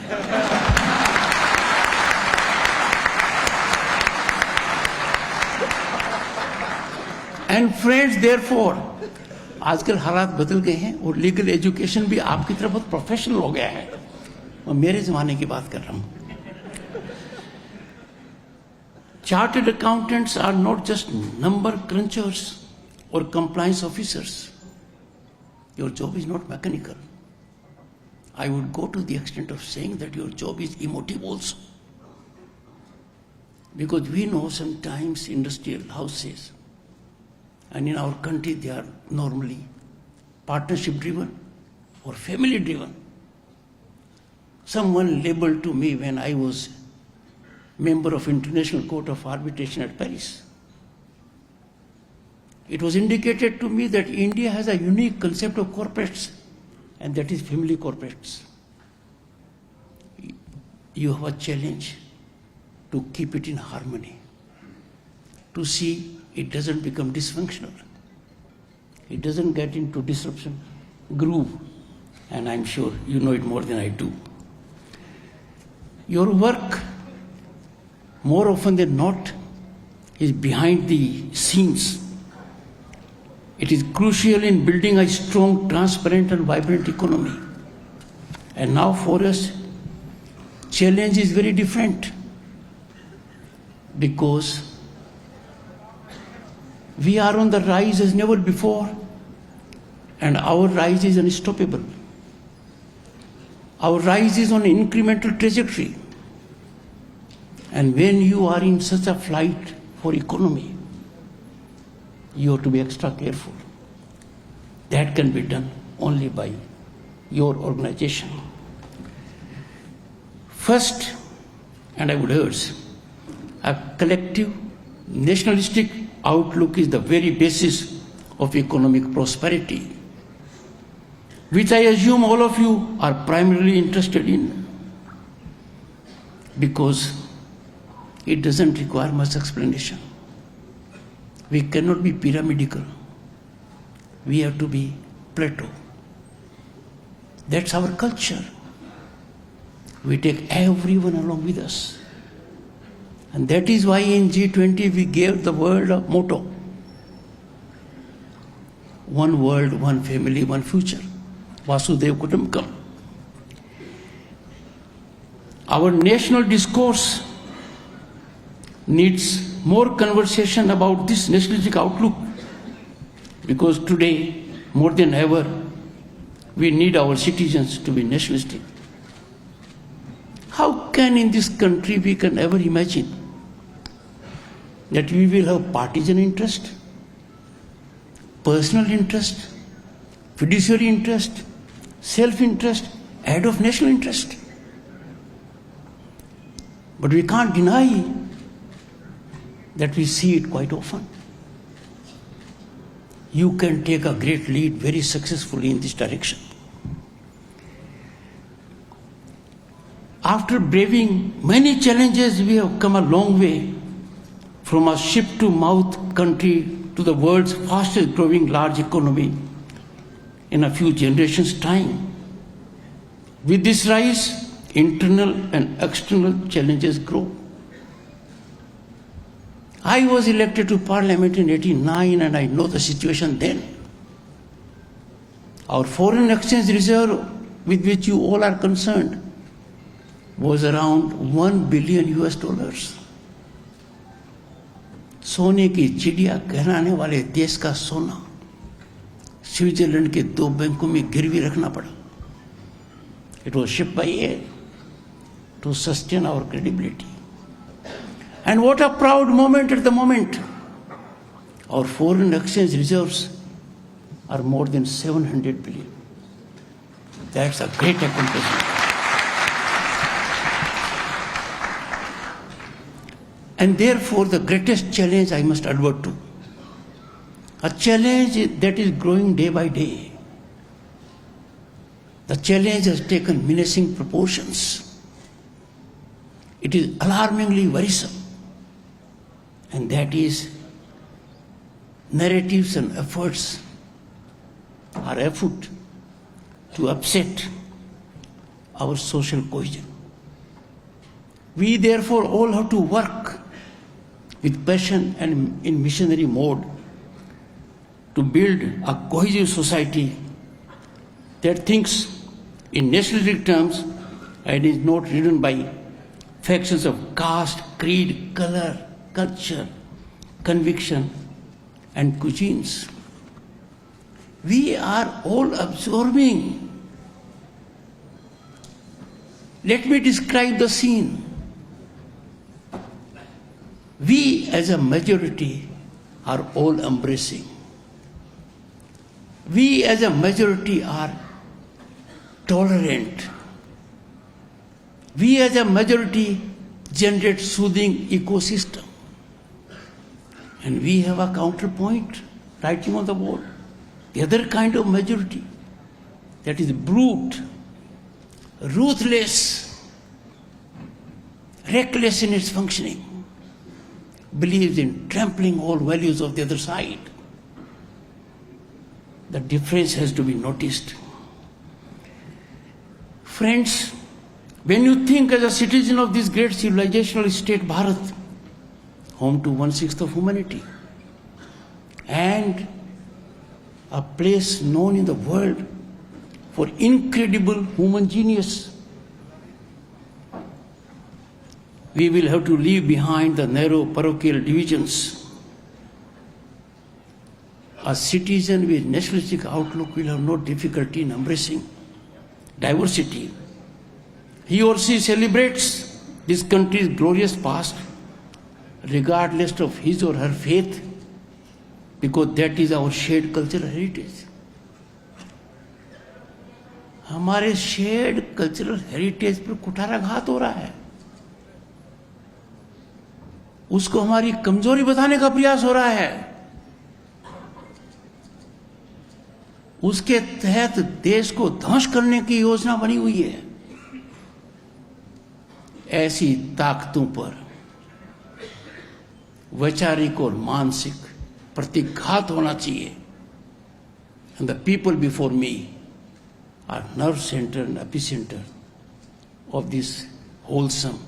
एंड फ्रेंड्स, देयरफॉर आजकल हालात बदल गए हैं और लीगल एजुकेशन भी आपकी तरफ बहुत प्रोफेशनल हो गया है, और मेरे जमाने की बात कर रहा हूं। Chartered accountants are not just number crunchers or compliance officers. Your job is not mechanical. I would go to the extent of saying that your job is emotive also. Because we know sometimes industrial houses, and in our country they are normally partnership driven or family driven. Someone labeled to me when I was member of International Court of Arbitration at Paris. It was indicated to me that India has a unique concept of corporates, and that is family corporates. You have a challenge to keep it in harmony, to see it doesn't become dysfunctional, it doesn't get into disruption groove, and I'm sure you know it more than I do. Your work, more often than not, is behind the scenes. It is crucial in building a strong, transparent and vibrant economy. And now for us, challenge is very different, because we are on the rise as never before, and our rise is unstoppable. Our rise is on an incremental trajectory. And when you are in such a flight for economy, you have to be extra careful. That can be done only by your organization. First, and I would urge, A collective nationalistic outlook is the very basis of economic prosperity, which I assume all of you are primarily interested in, because it doesn't require much explanation. We cannot be pyramidical. We have to be Plato. That's our culture. We take everyone along with us. And that is why in G20 we gave the world a motto: one world, one family, one future. Vasudhaiva Kutumbakam. Our national discourse needs more conversation about this nationalistic outlook, because today, more than ever, we need our citizens to be nationalistic. How can in this country we can ever imagine that we will have partisan interest, personal interest, fiduciary interest, self-interest ahead of national interest? But we can't deny that we see it quite often. You can take a great lead very successfully in this direction. After braving many challenges, we have come a long way from a ship-to-mouth country to the world's fastest growing large economy in a few generations' time. With this rise, internal and external challenges grow. I was elected to Parliament in 1989 and I know the situation then. Our foreign exchange reserve, with which you all are concerned, was around $1 billion. सोने की चिड़िया कहलाने वाले देश का सोना Switzerland के 2 बैंकों में गिरवी रखना पड़ा. It was shipped by air to sustain our credibility. And what a proud moment at the moment. Our foreign exchange reserves are more than 700 billion. That's a great accomplishment. And therefore, the greatest challenge I must advert to, a challenge that is growing day by day. The challenge has taken menacing proportions. It is alarmingly worrisome. And that is, narratives and efforts are afoot to upset our social cohesion. We therefore all have to work with passion and in missionary mode to build a cohesive society that thinks in nationalistic terms and is not ridden by factions of caste, creed, color, culture, conviction, and cuisines. We are all absorbing. Let me describe the scene. We as a majority are all embracing. We as a majority are tolerant. We as a majority generate soothing ecosystem. And we have a counterpoint writing on the wall. The other kind of majority, that is brute, ruthless, reckless in its functioning, believes in trampling all values of the other side. The difference has to be noticed. Friends, when you think as a citizen of this great civilizational state Bharat, home to 1/6 of humanity, and a place known in the world for incredible human genius, we will have to leave behind the narrow parochial divisions. A citizen with nationalistic outlook will have no difficulty in embracing diversity. He or she celebrates this country's glorious past regardless of his or her faith, because that is our shared cultural heritage. हमारे shared cultural heritage पर कुठाराघात हो रहा है. उसको हमारी कमजोरी बताने का प्रयास हो रहा है। उसके तहत देश को ध्वंस करने की योजना बनी हुई है। ऐसी ताकतों पर वैचारिक और मानसिक प्रतिघात होना चाहिए। And the people before me are nerve center and epicenter of this wholesome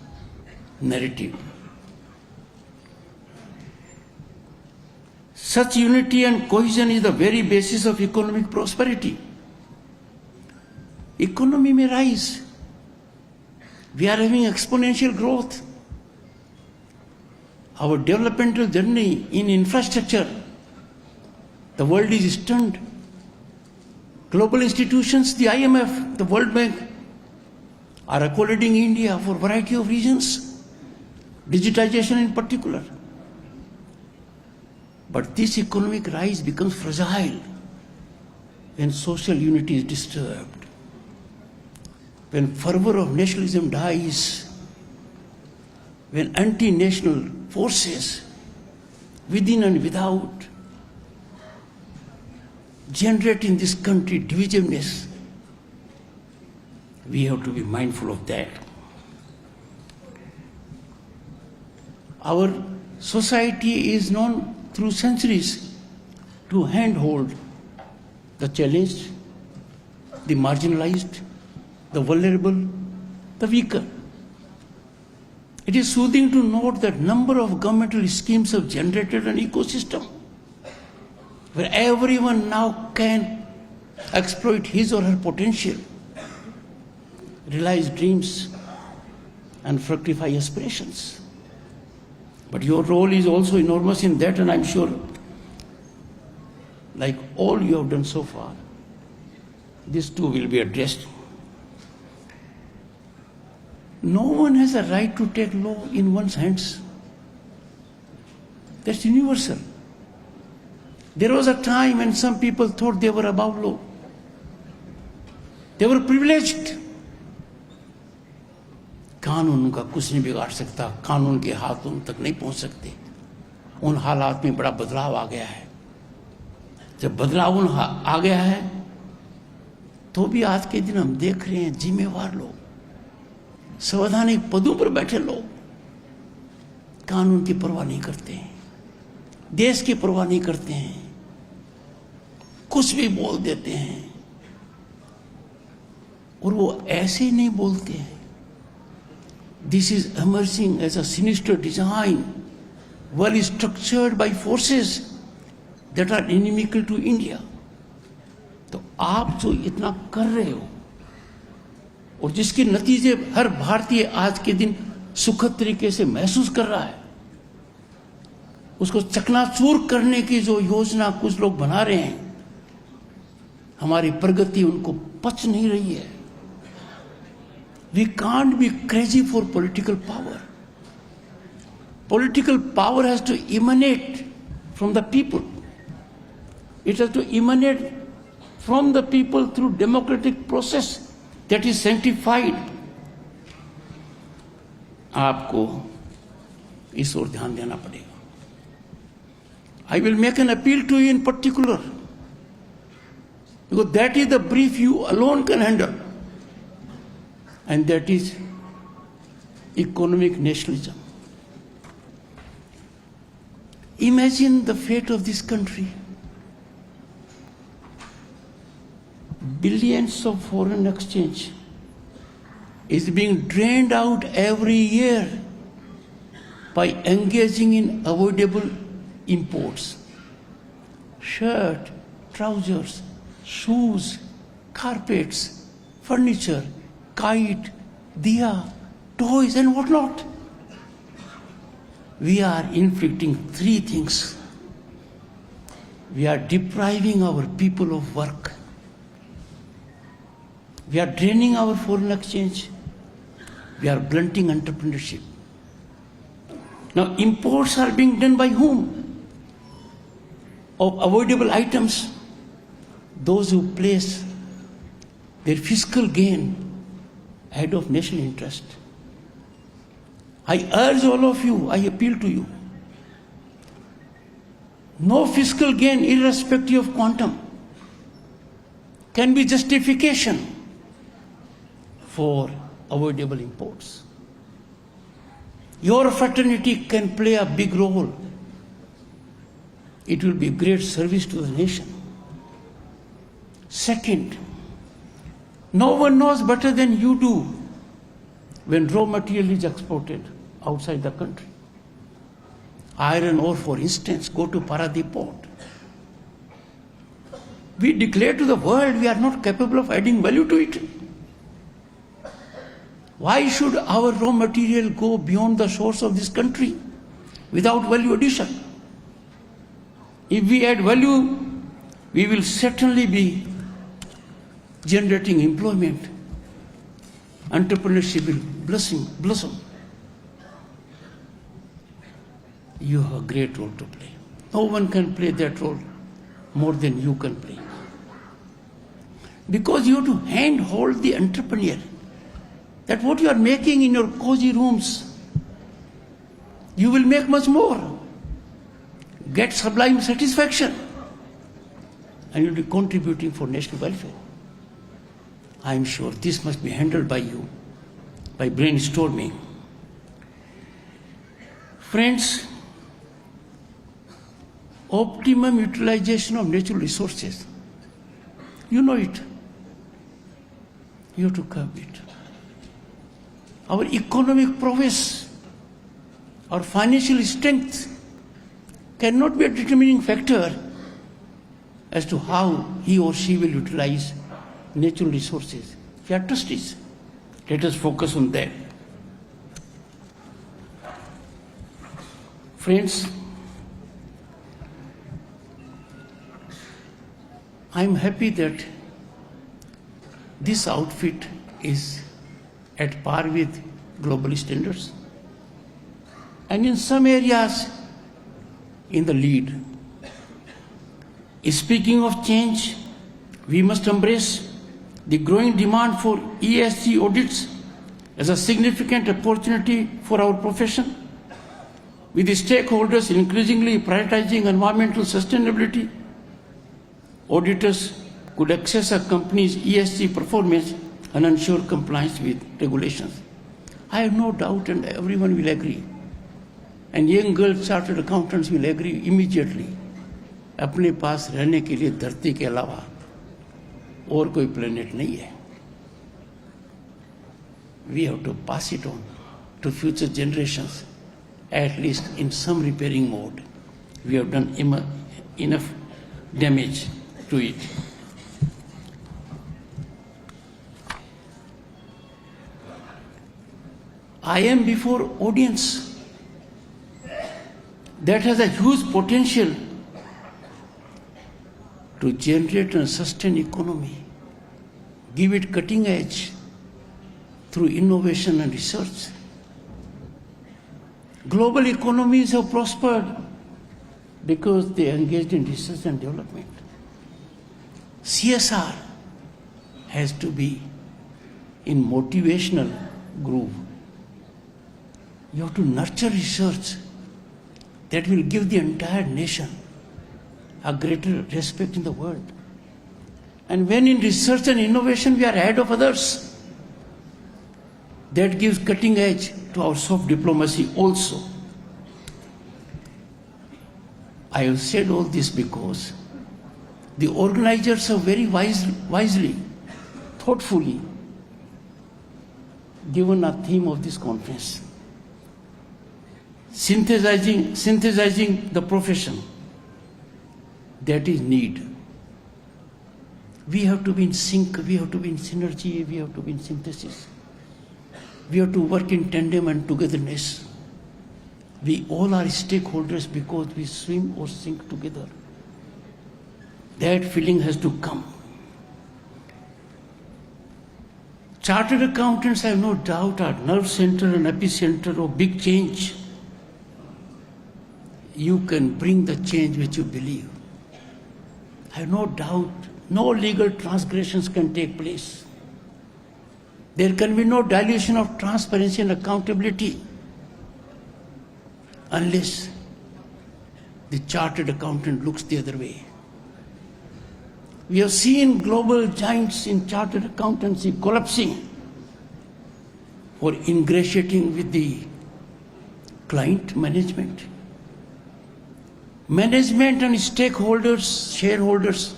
narrative. Such unity and cohesion is the very basis of economic prosperity. Economy may rise. We are having exponential growth. Our developmental journey in infrastructure, the world is stunned. Global institutions, the IMF, the World Bank, are accommodating India for a variety of reasons, digitization in particular. But this economic rise becomes fragile when social unity is disturbed, when fervor of nationalism dies, when anti-national forces within and without generate in this country divisiveness. We have to be mindful of that. Our society is known through centuries to handhold the challenged, the marginalized, the vulnerable, the weaker. It is soothing to note that number of governmental schemes have generated an ecosystem where everyone now can exploit his or her potential, realize dreams, and fructify aspirations. But your role is also enormous in that, and I'm sure, like all you have done so far, this too will be addressed. No one has a right to take law in one's hands. That's universal. There was a time when some people thought they were above law. They were privileged. कानून का कुछ नहीं बिगाड़ सकता, कानून के हाथ उन तक नहीं पहुंच सकते। उन हालात में बड़ा बदलाव आ गया है। जब बदलाव आ गया है तो भी आज के दिन हम देख रहे हैं जिम्मेवार लोग, संवैधानिक पदों पर बैठे लोग कानून की परवाह नहीं करते हैं, देश की परवाह नहीं करते हैं, कुछ भी बोल देते हैं। और वो ऐसे नहीं बोलते हैं। This is emerging as a sinister design, well structured by forces that are inimical to India. तो आप जो इतना कर रहे हो और जिसके नतीजे हर भारतीय आज के दिन सुखद तरीके से महसूस कर रहा है, उसको चकनाचूर करने की जो योजना कुछ लोग बना रहे हैं, हमारी प्रगति उनको पच नहीं रही है। We can't be crazy for political power. Political power has to emanate from the people. It has to emanate from the people through democratic process that is sanctified. आपको इस ओर ध्यान देना पड़ेगा। I will make an appeal to you in particular, because that is the brief you alone can handle, and that is economic nationalism. Imagine the fate of this country. Billions of foreign exchange is being drained out every year by engaging in avoidable imports. Shirt, trousers, shoes, carpets, furniture, kite, diya, toys and whatnot. We are inflicting three things. We are depriving our people of work. We are draining our foreign exchange. We are blunting entrepreneurship. Now imports are being done by whom? Of avoidable items. Those who place their fiscal gain ahead of national interest. I urge all of you, I appeal to you. No fiscal gain, irrespective of quantum, can be justification for avoidable imports. Your fraternity can play a big role. It will be great service to the nation. Second, no one knows better than you do when raw material is exported outside the country. Iron ore, for instance, go to Paradip port. We declare to the world we are not capable of adding value to it. Why should our raw material go beyond the shores of this country without value addition? If we add value, we will certainly be generating employment. Entrepreneurship will blossom. You have a great role to play. No one can play that role more than you can play. Because you have to handhold the entrepreneur. That what you are making in your cozy rooms, you will make much more. Get sublime satisfaction. And you will be contributing for national welfare. I am sure this must be handled by you, by brainstorming. Friends, optimum utilization of natural resources. You know it. You have to curb it. Our economic prowess, our financial strength cannot be a determining factor as to how he or she will utilize natural resources. We are trustees. Let us focus on that. Friends, I am happy that this outfit is at par with global standards and in some areas in the lead. Speaking of change, we must embrace the growing demand for ESG audits as a significant opportunity for our profession, with the stakeholders increasingly prioritizing environmental sustainability. Auditors could assess a company's ESG performance and ensure compliance with regulations. I have no doubt, and everyone will agree, and young girl chartered accountants will agree immediately, अपने पास रहने के लिए धरती के अलावा और कोई planet नहीं है. We have to pass it on to future generations, at least in some repairing mode. We have done enough damage to it. I am before audience that has a huge potential to generate and sustain economy, give it cutting edge through innovation and research. Global economies have prospered because they engaged in research and development. CSR has to be in motivational groove. You have to nurture research that will give the entire nation a greater respect in the world. And when in research and innovation we are ahead of others, that gives cutting edge to our soft diplomacy also. I have said all this because the organizers have very wisely, thoughtfully given a theme of this conference. Synthesizing the profession. That is need. We have to be in sync, we have to be in synergy, we have to be in synthesis. We have to work in tandem and togetherness. We all are stakeholders because we swim or sink together. That feeling has to come. Chartered accountants, I have no doubt, are nerve center and epicenter of big change. You can bring the change which you believe. I have no doubt, no legal transgressions can take place. There can be no dilution of transparency and accountability. unless the chartered accountant looks the other way. We have seen global giants in chartered accountancy collapsing or ingratiating with the client management. Management and stakeholders, shareholders,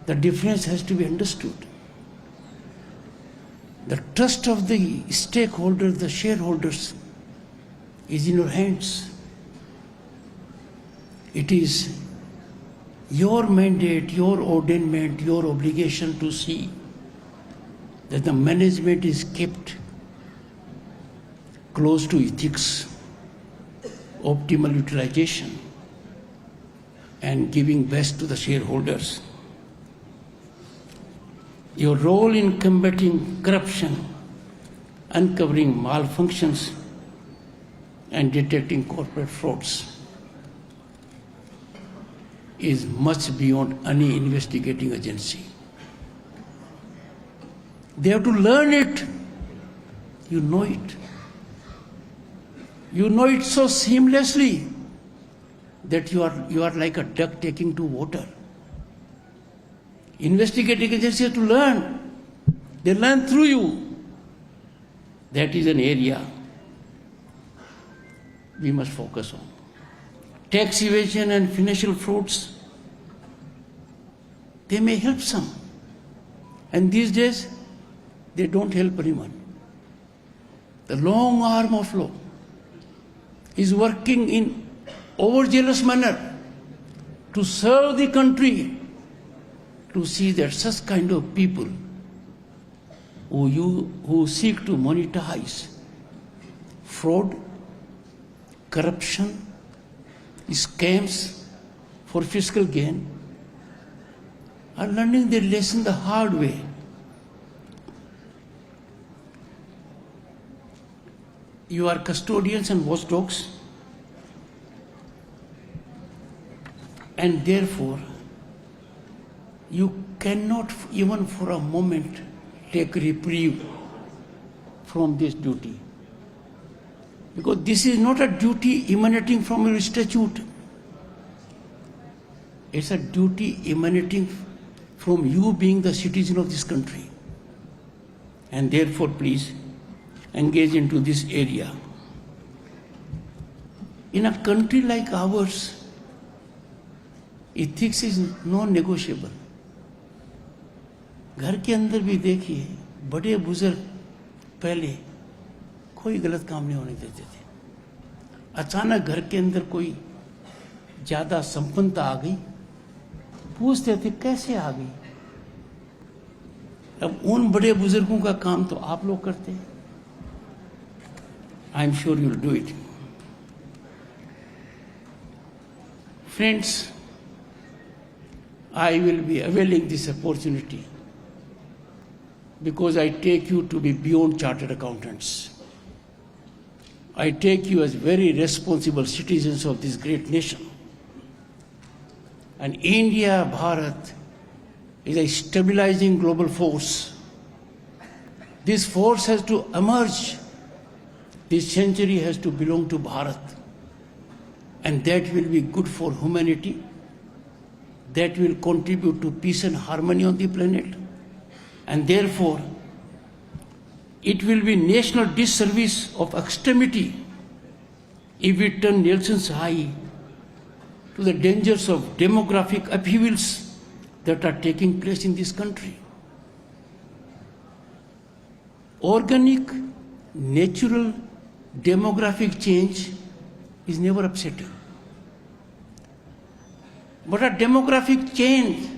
the difference has to be understood. The trust of the stakeholders, the shareholders, is in your hands. It is your mandate, your ordainment, your obligation to see that the management is kept close to ethics, optimal utilization, and giving best to the shareholders. Your role in combating corruption, uncovering malfunctions, and detecting corporate frauds is much beyond any investigating agency. They have to learn it. You know it. You know it so seamlessly that you are like a duck taking to water. Investigating agency have to learn. They learn through you. That is an area we must focus on. Tax evasion and financial frauds, they may help some. And these days, they don't help anyone. The long arm of law is working in overzealous manner to serve the country, to see that such kind of people who seek to monetize fraud, corruption, scams for fiscal gain are learning their lesson the hard way. You are custodians and watchdogs, and therefore you cannot even for a moment take reprieve from this duty. Because this is not a duty emanating from your statute. It's a duty emanating from you being the citizen of this country. And therefore, please engage into this area. In a country like ours, ethics is non-negotiable. घर के अंदर भी देखिए, बड़े बुजुर्ग पहले कोई गलत काम नहीं होने देते थे. अचानक घर के अंदर कोई ज्यादा संपन्नता आ गई, पूछते थे कैसे आ गई. अब उन बड़े बुजुर्गों का काम तो आप लोग करते हैं. I am sure you will do it. Friends, I will be availing this opportunity because I take you to be beyond chartered accountants. I take you as very responsible citizens of this great nation. And India, Bharat, is a stabilizing global force. This force has to emerge. This century has to belong to Bharat. And that will be good for humanity. That will contribute to peace and harmony on the planet. And therefore, it will be national disservice of extremity if we turn Nelson's eye to the dangers of demographic upheavals that are taking place in this country. Organic, natural demographic change is never upsetting. But a demographic change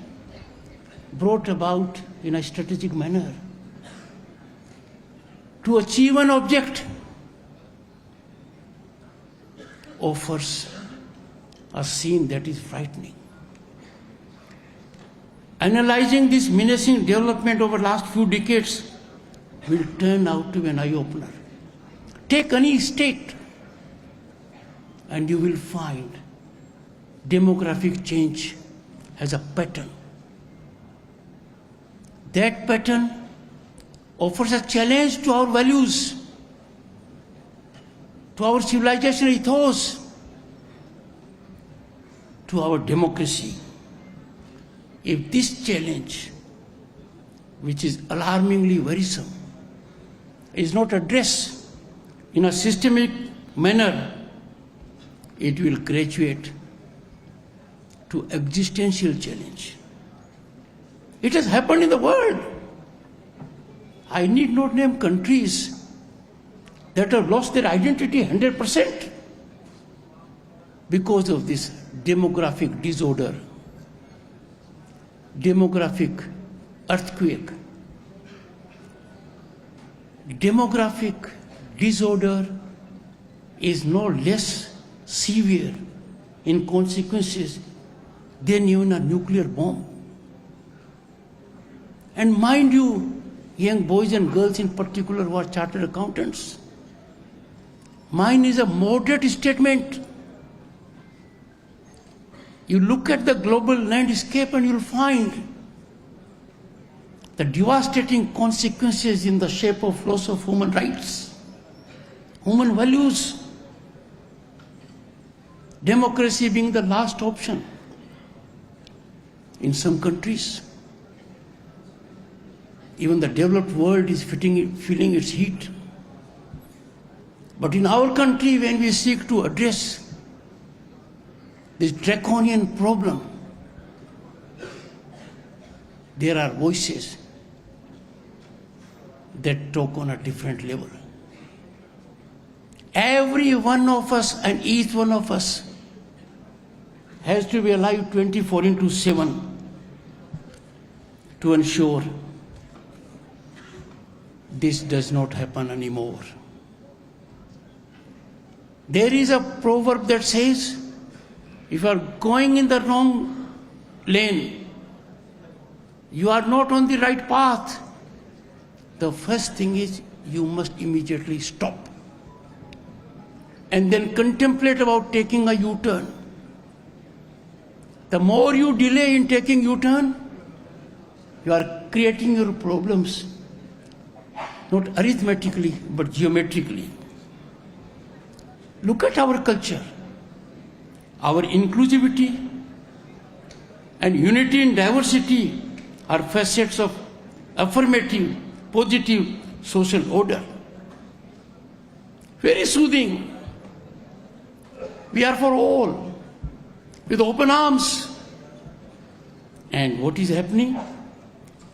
brought about in a strategic manner to achieve an object offers a scene that is frightening. Analyzing this menacing development over the last few decades will turn out to be an eye-opener. Take any state and you will find demographic change has a pattern. That pattern offers a challenge to our values. to our civilization ethos, to our democracy. If this challenge, which is alarmingly worrisome, is not addressed in a systemic manner, it will graduate to existential challenge. It has happened in the world. I need not name countries that have lost their identity 100% because of this demographic disorder, demographic earthquake. Demographic disorder is no less severe in consequences than even a nuclear bomb. And mind you, young boys and girls in particular who are chartered accountants, mine is a moderate statement. You look at the global landscape and you'll find the devastating consequences in the shape of loss of human rights, human values, democracy being the last option in some countries. Even the developed world is feeling its heat. But in our country, when we seek to address this draconian problem, there are voices that talk on a different level. Every one of us and each one of us has to be alive 24/7 to ensure this does not happen anymore. There is a proverb that says, if you are going in the wrong lane, you are not on the right path, the first thing is you must immediately stop and then contemplate about taking a U-turn. The more you delay in taking U-turn, you are creating your problems, not arithmetically, but geometrically. Look at our culture. Our inclusivity and unity in diversity are facets of affirmative, positive social order. Very soothing. We are for all, with open arms. And what is happening?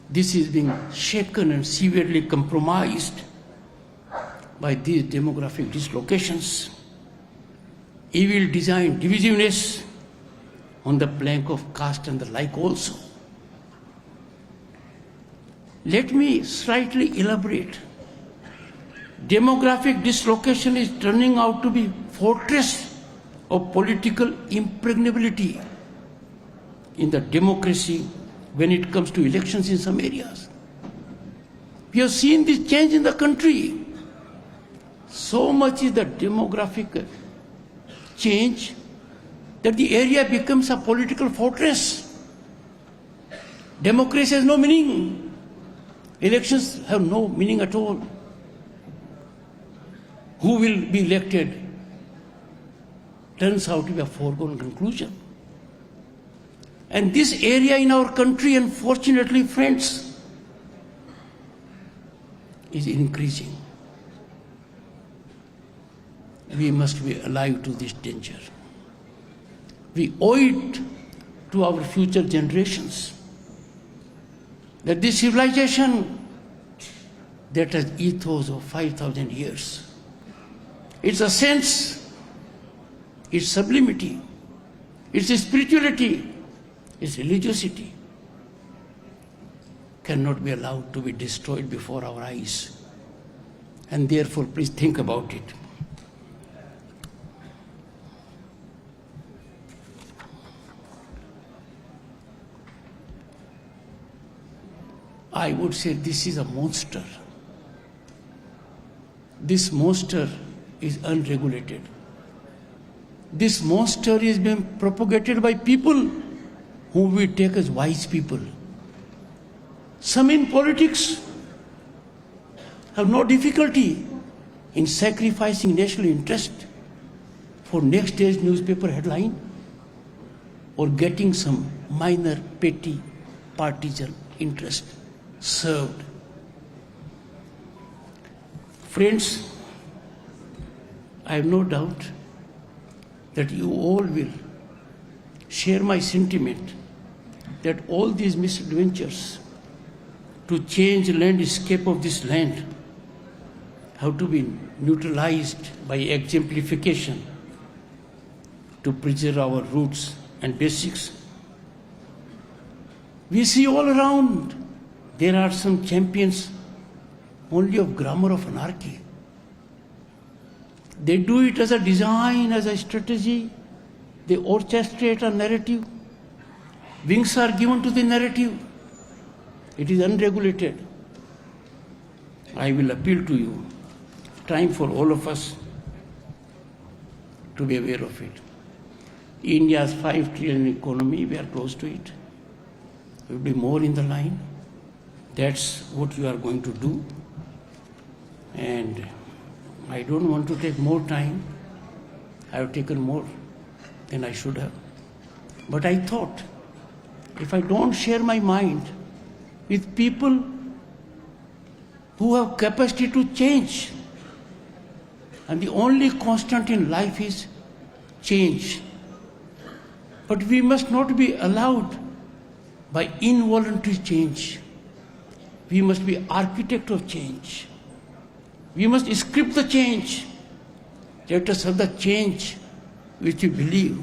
This is being shaken and severely compromised by these demographic dislocations. Evil design, divisiveness on the plank of caste and the like also. Let me slightly elaborate. Demographic dislocation is turning out to be fortress of political impregnability in the democracy when it comes to elections in some areas. We have seen this change in the country. So much is the demographic change that the area becomes a political fortress. Democracy has no meaning. Elections have no meaning at all. Who will be elected turns out to be a foregone conclusion. And this area in our country, unfortunately, friends, is increasing. We must be alive to this danger. We owe it to our future generations that this civilization that has ethos of 5,000 years, its essence, its sublimity, its spirituality, its religiosity, cannot be allowed to be destroyed before our eyes. And therefore, please think about it. I would say this is a monster. This monster is unregulated. This monster is being propagated by people whom we take as wise people. Some in politics have no difficulty in sacrificing national interest for next day's newspaper headline or getting some minor petty partisan interest served. Friends, I have no doubt that you all will share my sentiment that all these misadventures to change the landscape of this land have to be neutralized by exemplification to preserve our roots and basics. We see all around there are some champions only of grammar of anarchy. They do it as a design, as a strategy. They orchestrate a narrative. Wings are given to the narrative. It is unregulated. I will appeal to you. Time for all of us to be aware of it. India's 5 trillion economy, we are close to it. There will be more in the line. That's what you are going to do. And I don't want to take more time. I have taken more than I should have. But I thought, if I don't share my mind with people who have capacity to change, and the only constant in life is change. But we must not be allowed by involuntary change. We must be architect of change. We must script the change. Let us have the change which we believe.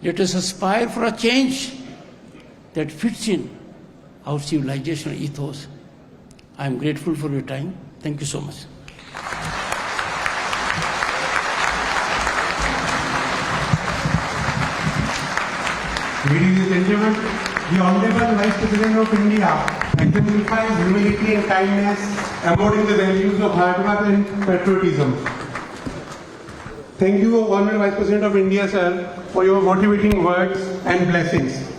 Let us aspire for a change that fits in our civilizational ethos. I am grateful for your time. Thank you so much. Ladies and gentlemen, the Honorable Vice President of India exemplifies humility and kindness, embodying the values of hard work and patriotism. Thank you, Honorable Vice President of India, sir, for your motivating words and blessings.